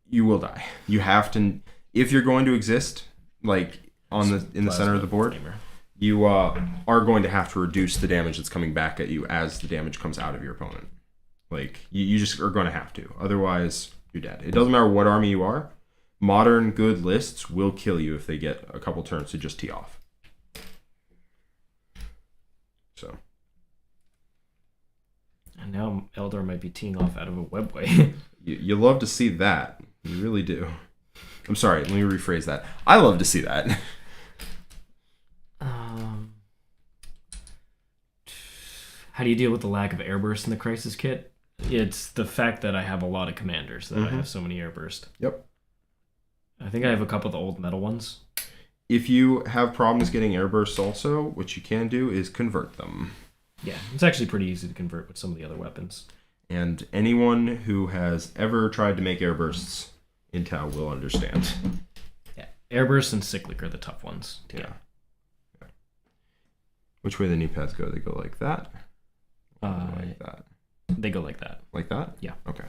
You will die. You have to, if you're going to exist, in the center of the board, you are going to have to reduce the damage that's coming back at you as the damage comes out of your opponent. You just are going to have to. Otherwise, you're dead. It doesn't matter what army you are. Modern good lists will kill you if they get a couple turns to just tee off. So. And now Eldar might be teeing off out of a Webway. You love to see that. You really do. I'm sorry, let me rephrase that. I love to see that. How do you deal with the lack of airburst in the Crisis kit? It's the fact that I have a lot of commanders that I have so many airburst. Yep. I think I have a couple of the old metal ones. If you have problems getting airbursts also, what you can do is convert them. Yeah, it's actually pretty easy to convert with some of the other weapons. And anyone who has ever tried to make airbursts in Tau will understand. Yeah, airbursts and cyclic are the tough ones. Yeah. Which way the knee pads go? They go like that? Like that. They go like that. Like that? Yeah. Okay.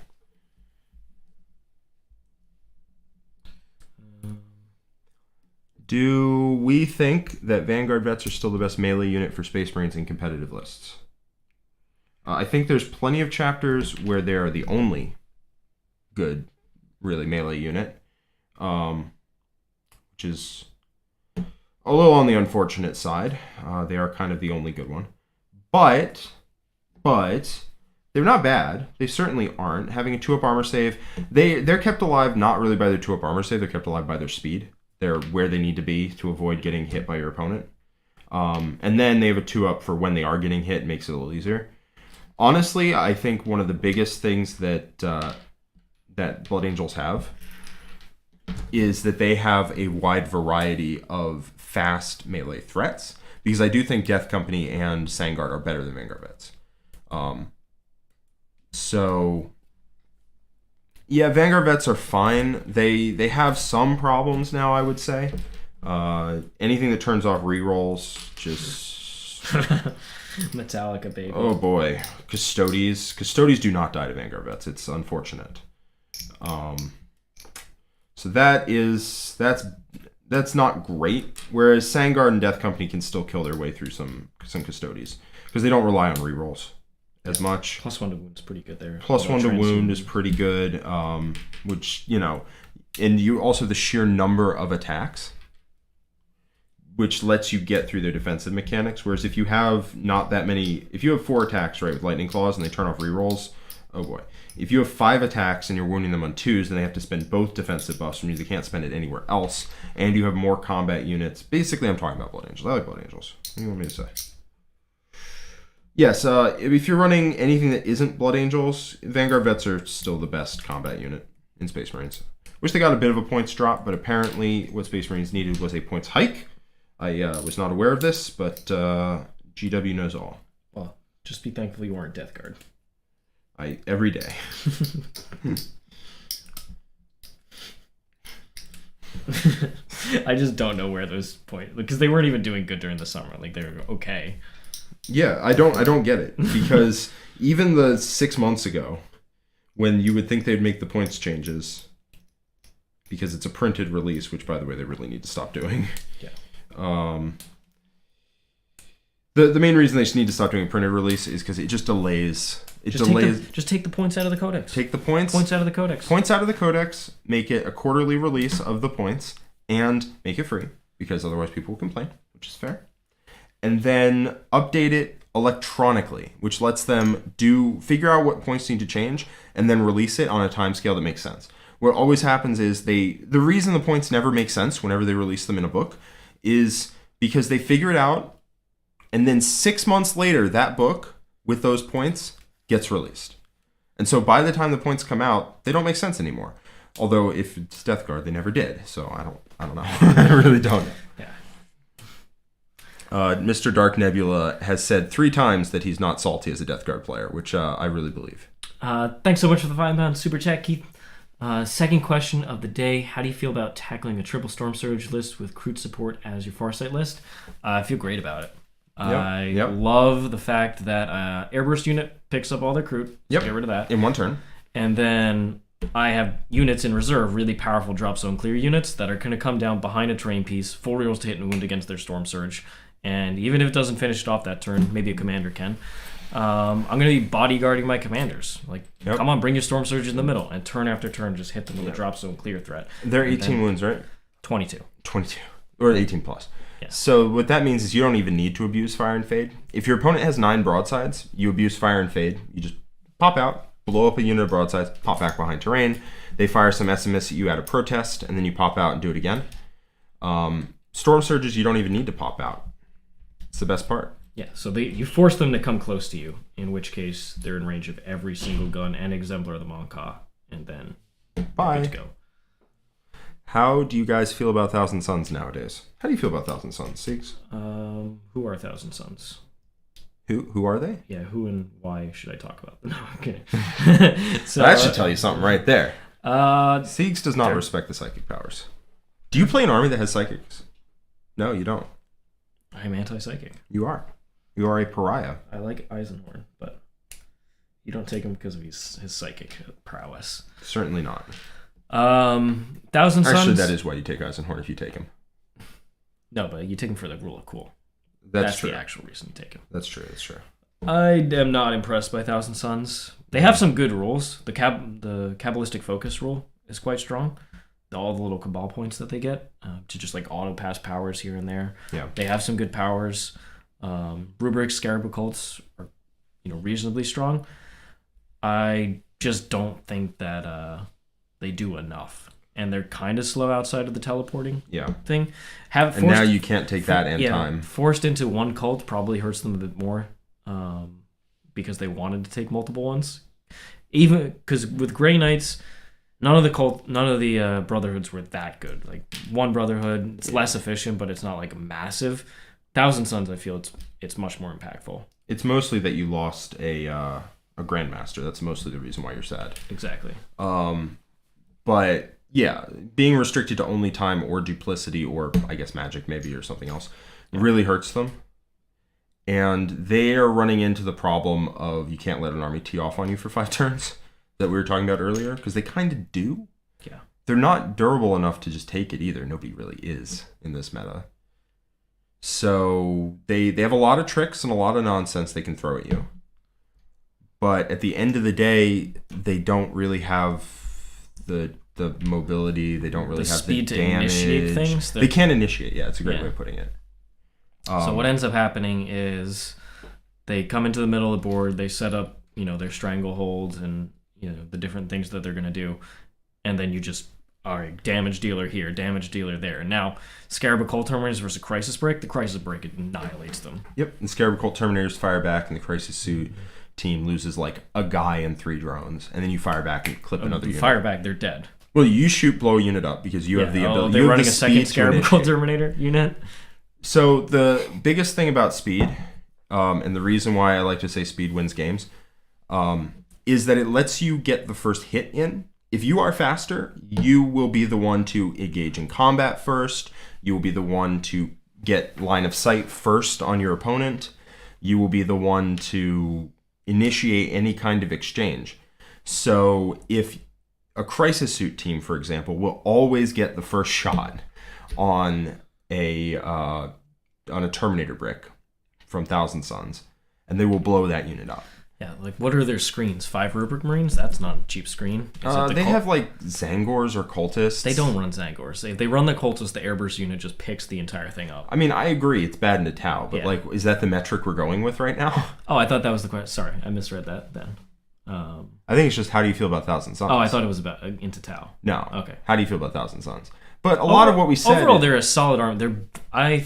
Do we think that Vanguard vets are still the best melee unit for Space Marines in competitive lists? I think there's plenty of chapters where they are the only good, really, melee unit, which is a little on the unfortunate side. They are kind of the only good one. But they're not bad. They certainly aren't. Having a 2-up armor save, they're kept alive not really by their 2-up armor save, they're kept alive by their speed. They're where they need to be to avoid getting hit by your opponent. And then they have a 2-up for when they are getting hit, makes it a little easier. Honestly, I think one of the biggest things that Blood Angels have is that they have a wide variety of fast melee threats. Because I do think Death Company and Sangard are better than Vanguard vets. So Yeah, Vanguard vets are fine. They have some problems now, I would say. Anything that turns off rerolls, just... Metallica, baby. Oh boy. Custodes do not die to Vanguard vets. It's unfortunate. So that's not great. Whereas Sangard and Death Company can still kill their way through some Custodes. Because they don't rely on rerolls as much. +1 to wound is pretty good there. +1 to wound is pretty good, which, and you also have the sheer number of attacks, which lets you get through their defensive mechanics. Whereas if you have not that many, if you have 4 attacks, right, with Lightning Claws and they turn off rerolls, oh boy. If you have 5 attacks and you're wounding them on 2s, then they have to spend both defensive buffs, which means they can't spend it anywhere else, and you have more combat units. Basically, I'm talking about Blood Angels. I like Blood Angels. What do you want me to say? Yes, if you're running anything that isn't Blood Angels, Vanguard Vets are still the best combat unit in Space Marines. Wish they got a bit of a points drop, but apparently what Space Marines needed was a points hike. I was not aware of this, but GW knows all. Well, just be thankful you weren't Death Guard. Every day. I just don't know where those points, because they weren't even doing good during the summer. Like, they were okay. Yeah, I don't get it, because even the 6 months ago, when you would think they'd make the points changes, because it's a printed release, which by the way they really need to stop doing. Yeah. The main reason they just need to stop doing a printed release is because it just delays. Just take the points out of the codex. Take the points out of the codex. Points out of the codex. Make it a quarterly release of the points, and make it free, because otherwise people will complain, which is fair. And then update it electronically, which lets them figure out what points need to change, and then release it on a timescale that makes sense. What always happens is the reason the points never make sense whenever they release them in a book is because they figure it out, and then 6 months later, that book with those points gets released. And so by the time the points come out, they don't make sense anymore. Although if it's Death Guard, they never did. So I don't know. I really don't. Yeah. Mr. Dark Nebula has said 3 times that he's not salty as a Death Guard player, which I really believe. Thanks so much for the £5 super chat, Keith. Second question of the day: how do you feel about tackling a triple Storm Surge list with Kroot support as your Farsight list? I feel great about it. I love the fact that Airburst unit picks up all their Kroot. So get rid of that in one turn. And then I have units in reserve, really powerful drop zone clear units that are going to come down behind a terrain piece, full rerolls to hit and wound against their Storm Surge. And even if it doesn't finish it off that turn, maybe a commander can. I'm going to be bodyguarding my commanders. Like, come on, bring your Storm Surge in the middle, and turn after turn, just hit them with a drop zone clear threat. They're 18 wounds, right? 22. Or 18 plus. Yeah. So what that means is you don't even need to abuse Fire and Fade. If your opponent has 9 broadsides, you abuse Fire and Fade. You just pop out, blow up a unit of broadsides, pop back behind terrain. They fire some SMS at you out of protest, and then you pop out and do it again. Storm Surges, you don't even need to pop out. It's the best part. Yeah, so you force them to come close to you, in which case they're in range of every single gun and Exemplar of the Monka, and then bye. Good to go. How do you guys feel about Thousand Suns nowadays? How do you feel about Thousand Suns, Siegs? Who are Thousand Suns? Who are they? Yeah, who and why should I talk about them? No, I'm kidding. So, that should tell you something right there. Siegs does not respect the psychic powers. Do you play an army that has psychics? No, you don't. I'm anti-psychic. You are. You are a pariah. I like Eisenhorn, but you don't take him because of his psychic prowess. Certainly not. Thousand Suns. Actually, that is why you take Eisenhorn if you take him. No, but you take him for the rule of cool. That's true. The actual reason you take him. That's true. That's true. I am not impressed by Thousand Suns. They have some good rules. The Kabbalistic Focus rule is quite strong. All the little Cabal points that they get to just like auto pass powers here and there. Yeah. They have some good powers. Rubric Scarab Occults are reasonably strong. I just don't think that they do enough. And they're kind of slow outside of the teleporting thing. And now you can't take that in time. Forced into one cult probably hurts them a bit more because they wanted to take multiple ones. Even because with Grey Knights, none of the Brotherhoods were that good. Like one Brotherhood, it's less efficient, but it's not like massive. Thousand Suns, I feel it's much more impactful. It's mostly that you lost a a grandmaster. That's mostly the reason why you're sad. Exactly. But yeah, being restricted to only time or duplicity, or I guess magic maybe, or something else, really hurts them. And they are running into the problem of you can't let an army tee off on you for 5 turns that we were talking about earlier, because they kind of do. Yeah. They're not durable enough to just take it either. Nobody really is in this meta. So they have a lot of tricks and a lot of nonsense they can throw at you. But at the end of the day, they don't really have the mobility. They don't really have the speed to damage. initiate things. They can't initiate. Yeah, it's a great way of putting it. So what ends up happening is they come into the middle of the board, they set up, their strangleholds and, the different things that they're going to do. And then you just, all right, damage dealer here, damage dealer there. Now, Scarab Occult Terminators versus Crisis Break, the Crisis Break annihilates them. Yep, and Scarab Occult Terminators fire back, and the Crisis Suit team loses like a guy and 3 drones. And then you fire back and clip another unit. Fire back, they're dead. Well, you blow a unit up because you have the ability. They're running a second speed Scarab Occult Terminator unit. So the biggest thing about speed, and the reason why I like to say speed wins games, is that it lets you get the first hit in. If you are faster, you will be the one to engage in combat first. You will be the one to get line of sight first on your opponent. You will be the one to initiate any kind of exchange. So if a Crisis Suit team, for example, will always get the first shot on a Terminator brick from Thousand Suns, and they will blow that unit up. Yeah, like what are their screens? 5 Rubric Marines? That's not a cheap screen. They have like Zangors or Cultists. They don't run Zangors. If they run the Cultists, the Airburst unit just picks the entire thing up. I mean, I agree, it's bad in a Tau, but like, is that the metric we're going with right now? Oh, I thought that was the question. Sorry, I misread that then. I think it's just how do you feel about Thousand Suns? Oh, I thought it was about into Tau. No. Okay. How do you feel about Thousand Suns? But a lot of what we said... Overall, they're a solid army.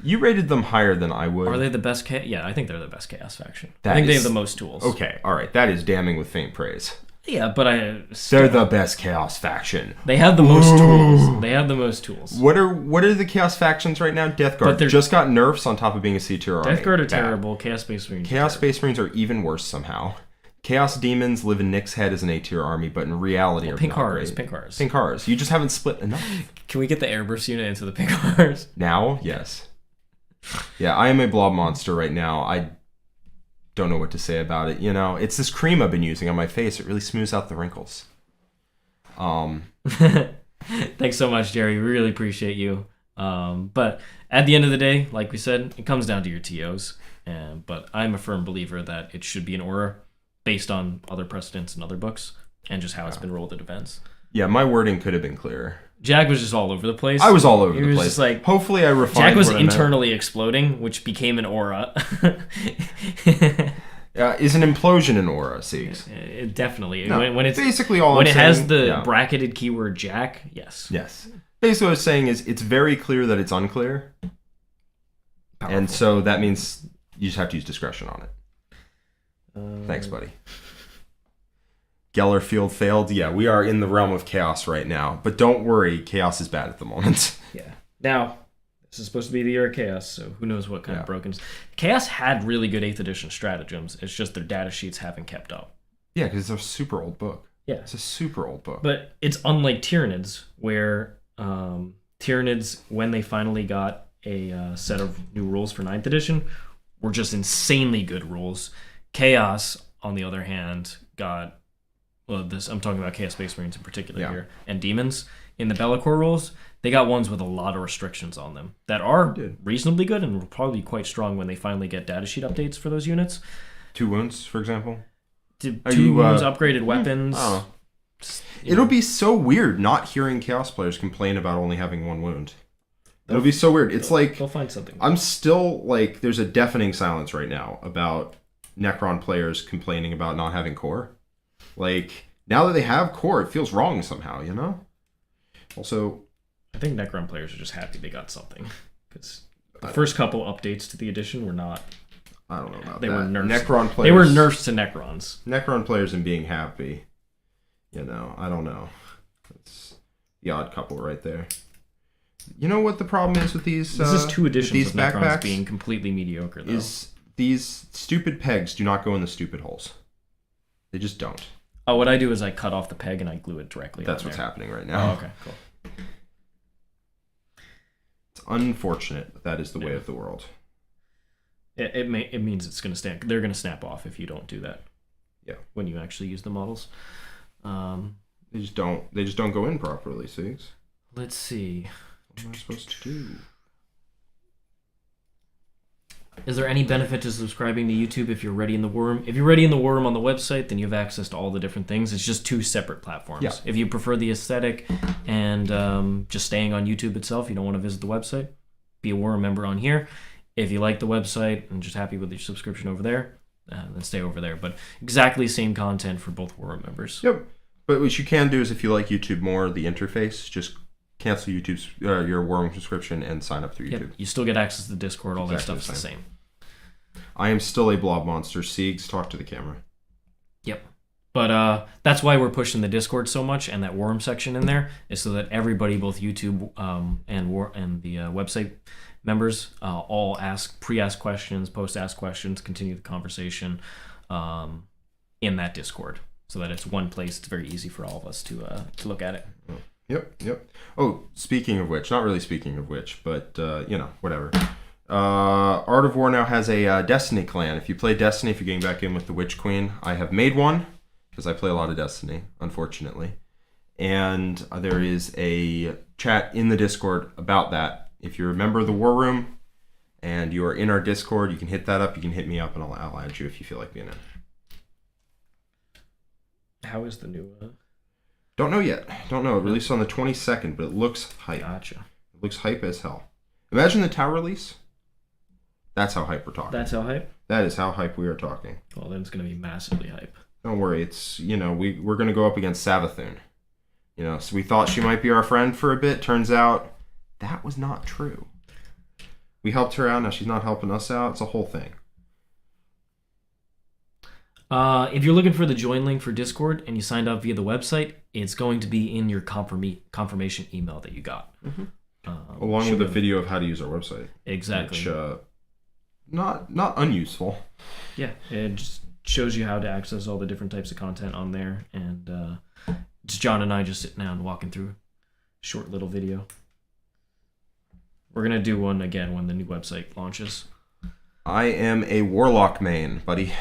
You rated them higher than I would. Are they the best? Yeah, I think they're the best Chaos faction. I think they have the most tools. Okay, all right. That is damning with faint praise. Yeah, but they're the best Chaos faction. They have the most tools. They have the most tools. What are the Chaos factions right now? Death Guard just got nerfs on top of being a C-tier army. Death Guard are terrible. Chaos Space Marines. Chaos Space Marines are even worse somehow. Chaos Demons live in Nick's head as an A-tier army, but in reality are Pink not Horrors. great. Pink Horrors. You just haven't split enough. Can we get the Airburst unit into the Pink Horrors? Now? Yes. Yeah, I am a blob monster right now. I don't know what to say about it. It's this cream I've been using on my face. It really smooths out the wrinkles. Thanks so much, Jerry. We really appreciate you. But at the end of the day, like we said, it comes down to your TOs. But I'm a firm believer that it should be an aura based on other precedents and other books and just how it's been rolled at events. Yeah, my wording could have been clearer. Jack was just all over the place. I was all over the place. Just like, hopefully I refined Jack was what internally exploding, which became an aura. Is an implosion an aura, Siegs? Definitely. No, when it's basically all when I'm it saying, has the bracketed keyword Jack, yes. Yes. Basically what I was saying is it's very clear that it's unclear. Powerful. And so that means you just have to use discretion on it. Thanks, buddy. Geller Field failed. Yeah, we are in the realm of chaos right now. But don't worry, chaos is bad at the moment. Yeah. Now, this is supposed to be the year of chaos, so who knows what kind of brokenness. Chaos had really good 8th edition stratagems. It's just their data sheets haven't kept up. Yeah, because it's a super old book. Yeah. It's a super old book. But it's unlike Tyranids, where Tyranids, when they finally got a set of new rules for 9th edition, were just insanely good rules. Chaos, on the other hand, got... Well, I'm talking about Chaos Space Marines in particular here, and Demons. In the Be'lakor rules, they got ones with a lot of restrictions on them that are reasonably good and will probably be quite strong when they finally get datasheet updates for those units. 2 wounds, for example? 2 wounds, upgraded weapons. Oh. It'll be so weird not hearing Chaos players complain about only having 1 wound. It'll be so weird. It's like... They'll find something. I'm still, like... There's a deafening silence right now about Necron players complaining about not having core. Like, now that they have core, it feels wrong somehow, Also... I think Necron players are just happy they got something. Because the first couple updates to the edition were not... I don't know about they that. Were nerfs. Necron players... They were nerfs to Necrons. Necron players and being happy. I don't know. It's the odd couple right there. You know what the problem is with these This is 2 editions these of Necrons backpacks being completely mediocre, though. Is these stupid pegs do not go in the stupid holes. They just don't. Oh, what I do is I cut off the peg and I glue it directly. That's what's happening right now. Oh, okay, cool. It's unfortunate, but that is the way of the world. It means it's gonna snap. They're gonna snap off if you don't do that. Yeah. When you actually use the models. They just don't go in properly, Sigs. Let's see. What am I supposed to do? Is there any benefit to subscribing to YouTube if you're already in the war room? If you're already in the war room on the website, then you have access to all the different things. It's just 2 separate platforms. Yeah. If you prefer the aesthetic and just staying on YouTube itself, you don't want to visit the website, be a war room member on here. If you like the website and just happy with your subscription over there, then stay over there. But exactly same content for both war room members. Yep. But what you can do is, if you like YouTube more, the interface, just cancel YouTube's your war room subscription and sign up through YouTube. Yep. You still get access to Discord. All Exactly that stuff's the same. I am still a blob monster. Siegs, talk to the camera. Yep. But that's why we're pushing the Discord so much and that war room section in there, is so that everybody, both YouTube and the website members, all pre-ask questions, post-ask questions, continue the conversation in that Discord, so that it's one place. It's very easy for all of us to look at it. Yep. Oh, speaking of which, not really speaking of which, but whatever. Art of War now has a Destiny clan. If you play Destiny, if you're getting back in with the Witch Queen, I have made one because I play a lot of Destiny, unfortunately. And there is a chat in the Discord about that. If you're a member of the War Room and you are in our Discord, you can hit that up. You can hit me up and I'll add you if you feel like being in. How is the new? Don't know yet. Don't know. It released on the 22nd, but it looks hype. Gotcha. It looks hype as hell. Imagine the tower release. That's how hype we're talking. That's how hype? That is how hype we are talking. Well, then it's going to be massively hype. Don't worry. It's, we're going to go up against Savathun. So we thought she might be our friend for a bit. Turns out that was not true. We helped her out. Now she's not helping us out. It's a whole thing. If you're looking for the join link for Discord and you signed up via the website, it's going to be in your confirmation email that you got. Mm-hmm. Along with a video of how to use our website. Exactly. Which, not unuseful. Yeah, it just shows you how to access all the different types of content on there. And it's John and I just sitting down and walking through a short little video. We're going to do one again when the new website launches. I am a Warlock main, buddy.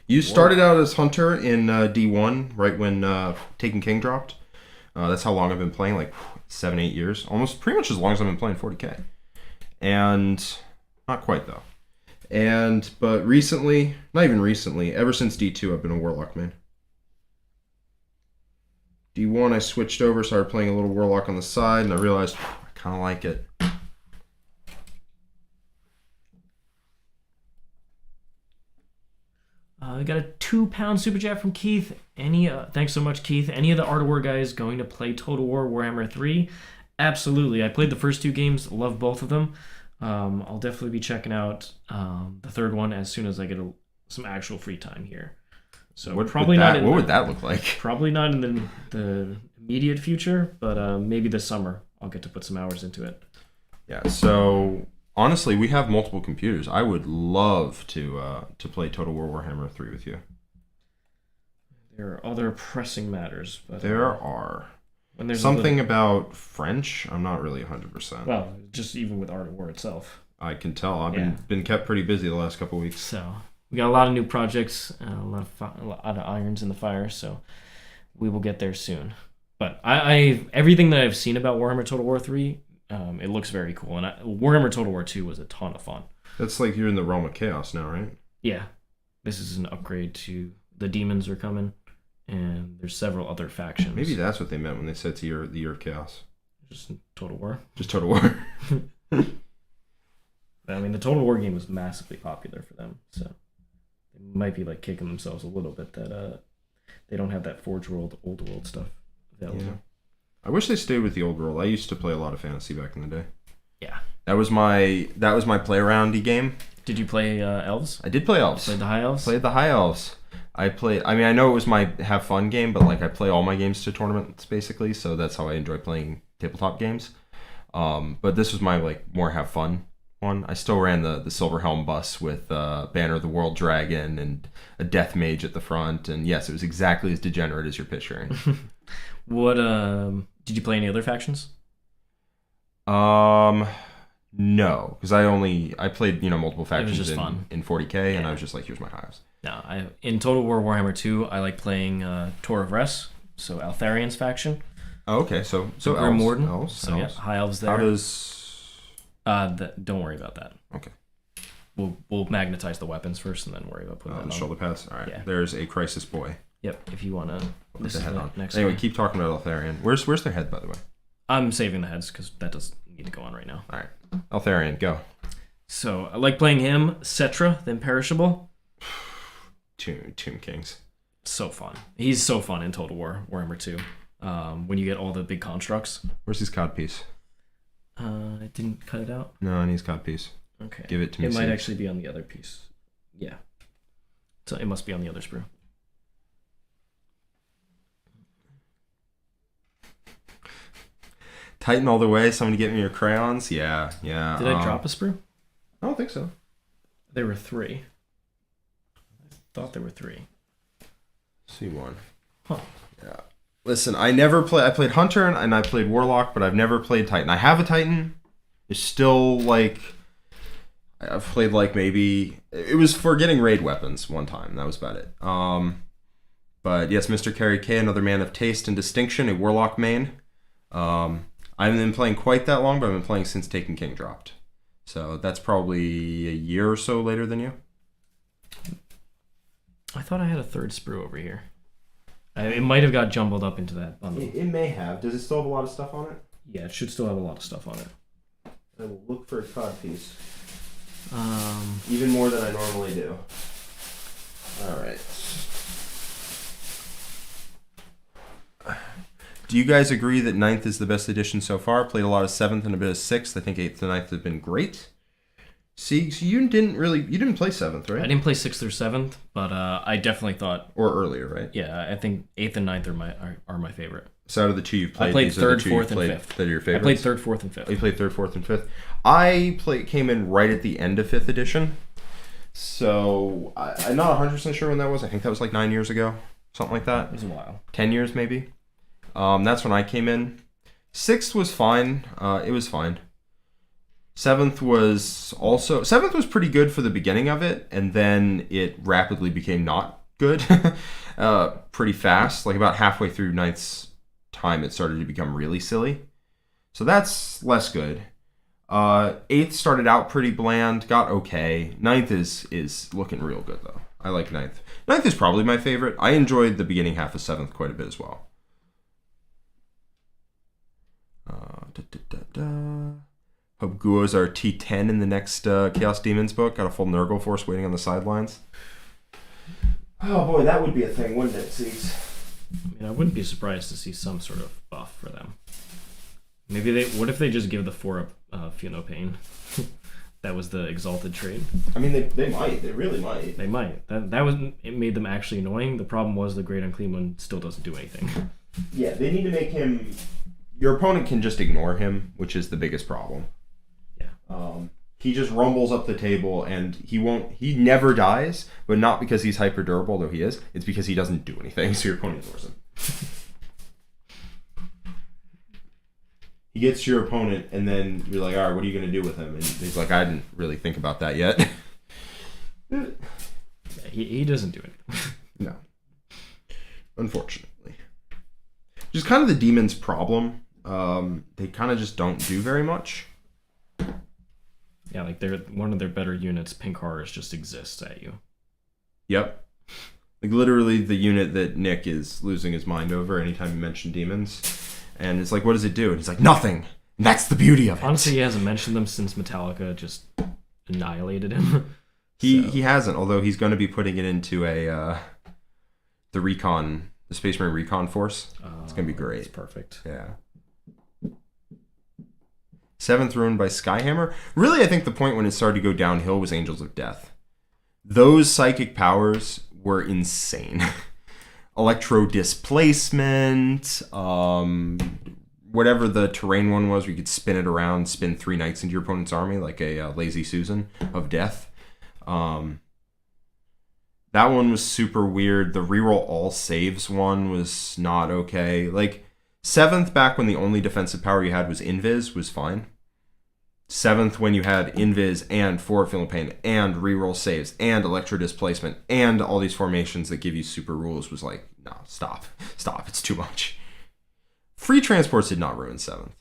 You started out as Hunter in D1, right when Taken King dropped. That's how long I've been playing, like 7-8 years. Almost pretty much as long as I've been playing 40k. And not quite though. But recently, not even recently, ever since D2 I've been a Warlock main. D1 I switched over, started playing a little Warlock on the side, and I realized I kind of like it. We got a £2 super chat from Keith. Thanks so much, Keith. Any of the Art of War guys going to play Total War Warhammer 3? Absolutely. I played the first 2 games. Love both of them. I'll definitely be checking out the third one as soon as I get some actual free time here. So what would that look like? Probably not in the immediate future, but maybe this summer I'll get to put some hours into it. Yeah. So honestly, we have multiple computers. I would love to play Total War Warhammer 3 with you. There are other pressing matters, but there are. When there's something about French, I'm not really 100%. Well, just even with Art of War itself. I can tell. I've been kept pretty busy the last couple of weeks. So we got a lot of new projects, a lot of irons in the fire. So we will get there soon. But I everything that I've seen about Warhammer Total War 3, it looks very cool. And Warhammer Total War 2 was a ton of fun. That's like you're in the realm of chaos now, right? Yeah, this is an upgrade to the demons are coming. And there's several other factions. Maybe that's what they meant when they said the year of chaos. Just Total War. Just Total War. I mean, the Total War game was massively popular for them, so they might be like kicking themselves a little bit that they don't have that Forge World, Old World stuff available. Yeah. I wish they stayed with the Old World. I used to play a lot of fantasy back in the day. Yeah. That was my play aroundy game. Did you play elves? I did play elves. Played the high elves? Played the high elves. I know it was my have fun game, but like I play all my games to tournaments basically, so that's how I enjoy playing tabletop games. But this was my like more have fun one. I still ran the Silver Helm bus with Banner of the World Dragon and a Death Mage at the front. And yes, it was exactly as degenerate as you're picturing. What did you play any other factions? No, because I played multiple factions just fun. in 40k, and I was just like, here's my hives. No, in Total War Warhammer 2, I like playing Tor of Res, so Altharian's faction. Oh, okay, so Grim elves. Warden. Elves, So yeah, elves. high elves there. How does? Don't worry about that. Okay. We'll magnetize the weapons first, and then worry about putting that The on. shoulder pads. All right. Yeah. There's a crisis boy. Yep. If you wanna, Put this the is head the on. next Anyway, one. keep talking about Altharian. Where's their head, by the way? I'm saving the heads because that doesn't need to go on right now. All right, Altharian, go. So I like playing him, Cetra, the Imperishable. Tomb Kings. So fun. He's so fun in Total War Warhammer 2. When you get all the big constructs. Where's his cod piece? I didn't cut it out. No, I need his cod piece. Okay. Give it to me. It might Siege. actually be on the other piece. Yeah. So it must be on the other sprue. Titan all the way. Somebody get me your crayons. Yeah. Did I drop a sprue? I don't think so. There were 3. I thought there were 3. C1. Huh. Yeah. Listen, I played Hunter and I played Warlock, but I've never played Titan. I have a Titan. It's still like I've played like maybe it was for getting raid weapons one time. That was about it. But yes, Mr. Carrie K, another man of taste and distinction, a Warlock main. I haven't been playing quite that long, but I've been playing since Taken King dropped. So that's probably a year or so later than you. I thought I had a third sprue over here. It might have got jumbled up into that bundle. It may have. Does it still have a lot of stuff on it? Yeah, it should still have a lot of stuff on it. I will look for a cod piece. Even more than I normally do. Alright. Do you guys agree that 9th is the best edition so far? Played a lot of 7th and a bit of 6th. I think 8th and 9th have been great. See, so you didn't play 7th, right? I didn't play 6th or 7th, but I definitely thought... Or earlier, right? Yeah, I think 8th and 9th are my favorite. So out of the two you've played, I played these are the 3rd, two 4th, you've and played 5th. that are your I favorites? played 3rd, 4th, and 5th. You played 3rd, 4th, and 5th. Came in right at the end of 5th edition. So I'm not 100% sure when that was. I think that was like 9 years ago. Something like that. It was a while. 10 years maybe. That's when I came in. 6th was fine. It was fine. 7th was pretty good for the beginning of it, and then it rapidly became not good. Pretty fast. Like about halfway through 9th's time, it started to become really silly. So that's less good. 8th started out pretty bland, got okay. 9th is looking real good though. I like 9th. 9th is probably my favorite. I enjoyed the beginning half of 7th quite a bit as well. Hope Guos are T10 in the next Chaos Demons book. Got a full Nurgle force waiting on the sidelines. Oh boy, that would be a thing, wouldn't it, Seeds? I mean, I wouldn't be surprised to see some sort of buff for them. Maybe what if they just give the 4 up Feel No Pain? That was the exalted trade. I mean, they might. They really might. They might. It made them actually annoying. The problem was the Great Unclean One still doesn't do anything. Yeah, they need to make him... Your opponent can just ignore him, which is the biggest problem. Yeah. He just rumbles up the table, and he never dies, but not because he's hyper durable, though he is. It's because he doesn't do anything, so your opponent ignores him. He gets your opponent, and then you're like, all right, what are you going to do with him? And he's like, I didn't really think about that yet. Yeah, he doesn't do it. No. Unfortunately. Which is kind of the demon's problem. They kind of just don't do very much. Yeah, like they're one of their better units, Pink Horrors, just exists at you. Yep. Like literally the unit that Nick is losing his mind over anytime you mention demons. And it's like, what does it do? And he's like, nothing. And that's the beauty of it. Honestly, he hasn't mentioned them since Metallica just annihilated him. He hasn't, although he's going to be putting it into the Space Marine Recon Force. It's going to be great. It's perfect. Yeah. 7th ruined by Skyhammer. Really, I think the point when it started to go downhill was Angels of Death. Those psychic powers were insane. Electro displacement, whatever the terrain one was, where you could spin it around, spin 3 knights into your opponent's army, like a Lazy Susan of Death. That one was super weird. The reroll all saves one was not okay. Like, 7th, back when the only defensive power you had was Invis, was fine. 7th, when you had Invis and Forward Feeling Pain and reroll saves and Electro Displacement and all these formations that give you super rules, was like, no, stop, it's too much. Free transports did not ruin 7th.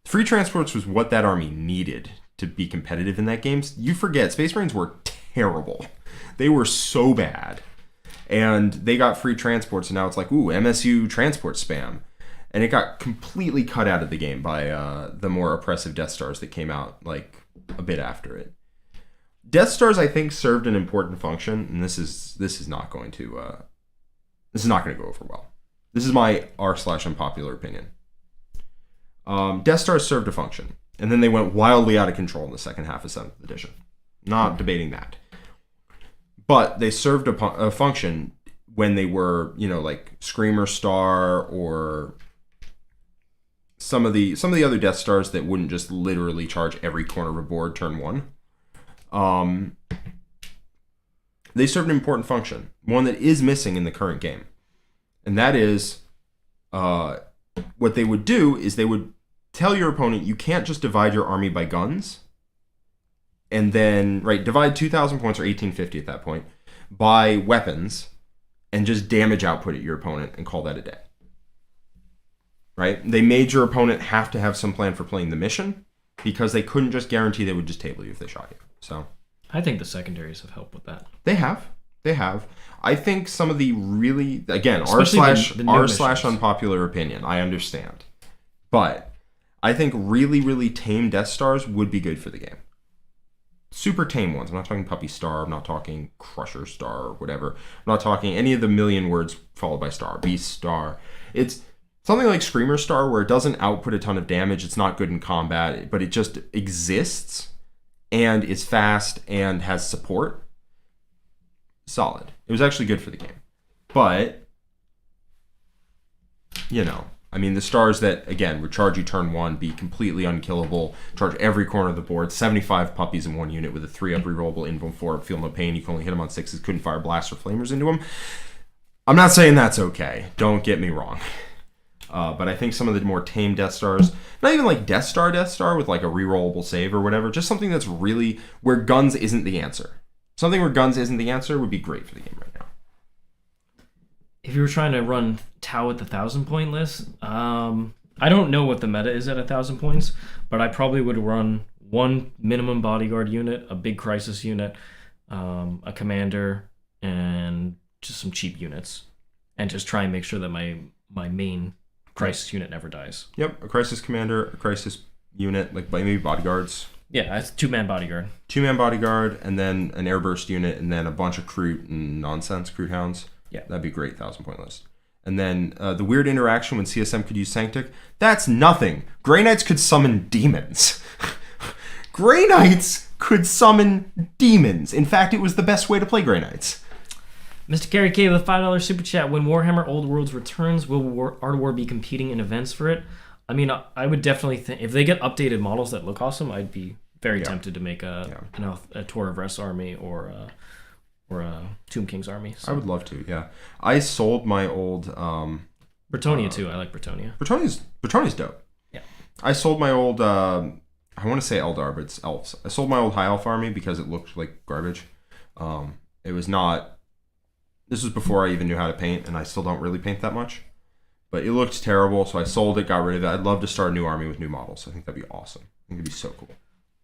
Free transports was what that army needed to be competitive in that game. You forget, Space Marines were terrible. They were so bad. And they got free transports, and now it's like, ooh, MSU transport spam. And it got completely cut out of the game by the more oppressive Death Stars that came out like a bit after it. Death Stars, I think, served an important function, and this is not going to go over well. This is my r/unpopular opinion. Death Stars served a function, and then they went wildly out of control in the second half of 7th edition. Not debating that, but they served a function when they were, like Screamer Star or some of the other Death Stars that wouldn't just literally charge every corner of a board turn 1. They served an important function, one that is missing in the current game. And that is, what they would do is they would tell your opponent, you can't just divide your army by guns, and then, divide 2,000 points, or 1,850 at that point, by weapons, and just damage output at your opponent and call that a day. Right? They made your opponent have to have some plan for playing the mission, because they couldn't just guarantee they would just table you if they shot you. So I think the secondaries have helped with that. They have. I think some of the really, again, Especially r/unpopular opinion, I understand. But I think really, really tame Death Stars would be good for the game. Super tame ones. I'm not talking Puppy Star. I'm not talking Crusher Star or whatever. I'm not talking any of the million words followed by Star. Beast Star. It's something like Screamer Star, where it doesn't output a ton of damage. It's not good in combat, but it just exists and is fast and has support. Solid. It was actually good for the game. But, the stars that, again, would charge you turn 1, be completely unkillable, charge every corner of the board, 75 puppies in one unit with a 3-up rerollable invuln 4-up, feel no pain, you can only hit them on 6s, couldn't fire blasts or flamers into them. I'm not saying that's okay. Don't get me wrong. But I think some of the more tame Death Stars, not even like Death Star with like a rerollable save or whatever, just something that's really where guns isn't the answer. Something where guns isn't the answer would be great for the game right now. If you were trying to run Tau at the 1,000-point list, I don't know what the meta is at 1,000 points, but I probably would run one minimum bodyguard unit, a big crisis unit, a commander, and just some cheap units, and just try and make sure that my main crisis unit never dies. Yep, a crisis commander, a crisis unit, like maybe bodyguards. Yeah, that's 2-man bodyguard. 2-man bodyguard, and then an airburst unit, and then a bunch of Crute and nonsense Crute hounds. Yeah. That'd be great, 1,000-point list. And then the weird interaction when CSM could use Sanctic. That's nothing. Grey Knights could summon demons. Grey Knights could summon demons. In fact, it was the best way to play Grey Knights. Mr. Gary K with a $5 super chat. When Warhammer Old Worlds returns, will Art of War be competing in events for it? I mean, I would definitely think if they get updated models that look awesome, I'd be very tempted to make a Tour of Rest army or a Tomb King's army. So. I would love to. Yeah, I sold my old Bretonia too. I like Bretonia. Bretonia's dope. Yeah, I sold my old. I want to say Eldar, but it's elves. I sold my old High Elf army because it looked like garbage. It was not. This was before I even knew how to paint, and I still don't really paint that much. But it looked terrible, so I sold it, got rid of it. I'd love to start a new army with new models. I think that'd be awesome. I think it'd be so cool.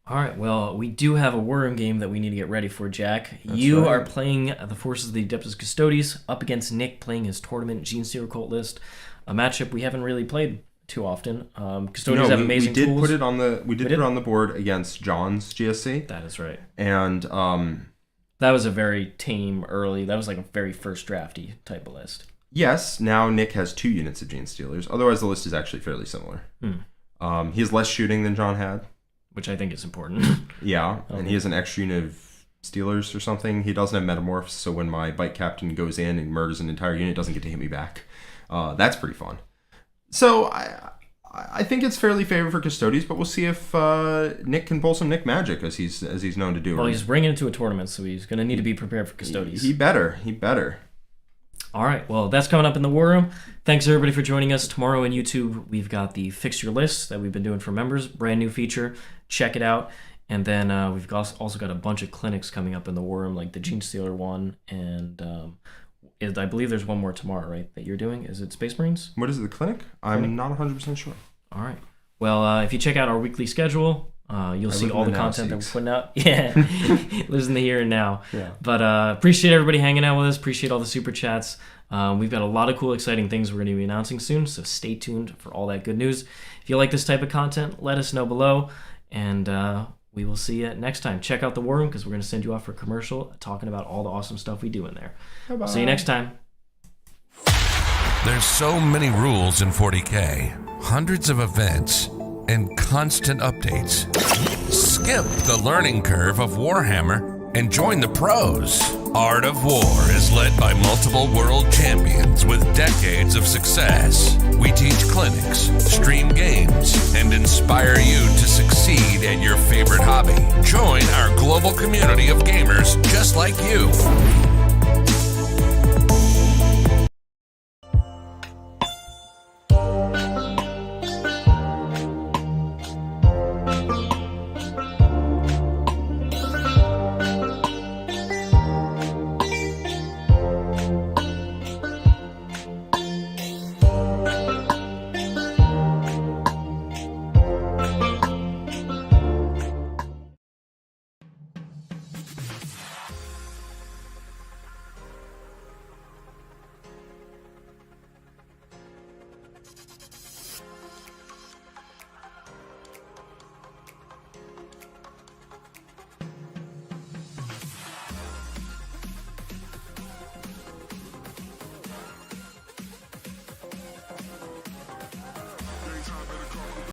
All right, well, we do have a Wargame game that we need to get ready for, Jack. You are playing the Forces of the Adeptus Custodes up against Nick playing his tournament Genestealer Cult list, a matchup we haven't really played too often. Custodes have amazing tools. We did put it on the board against John's GSC. That is right. And that was a very tame early. That was like a very first drafty type of list. Yes, now Nick has 2 units of Genestealers. Otherwise, the list is actually fairly similar. He has less shooting than John had. Which I think is important. Yeah, and he has an extra unit of Stealers or something. He doesn't have Metamorphs, so when my Bite Captain goes in and murders an entire unit, it doesn't get to hit me back. That's pretty fun. So I think it's fairly favored for Custodes, but we'll see if Nick can pull some Nick magic as he's known to do. Well, he's bringing it to a tournament, so he's going to need to be prepared for Custodes. He better. All right, well, that's coming up in the War Room. Thanks, everybody, for joining us. Tomorrow on YouTube, we've got the Fix Your List that we've been doing for members. Brand new feature. Check it out. And then we've also got a bunch of clinics coming up in the War Room, like the Gene Stealer one. And I believe there's one more tomorrow, right, that you're doing? Is it Space Marines? What is it, the clinic? I'm not 100% sure. All right. Well, if you check out our weekly schedule, you'll see all the content that we're putting out. Yeah, lives in the here and now. Yeah. But appreciate everybody hanging out with us. Appreciate all the super chats. We've got a lot of cool, exciting things we're going to be announcing soon, so stay tuned for all that good news. If you like this type of content, let us know below, and we will see you next time. Check out the War Room, because we're going to send you off for a commercial talking about all the awesome stuff we do in there. Bye-bye. See you next time. There's so many rules in 40K, hundreds of events, and constant updates. Skip the learning curve of Warhammer and join the pros. Art of War is led by multiple world champions with decades of success. We teach clinics, stream games, and inspire you to succeed at your favorite hobby. Join our global community of gamers just like you.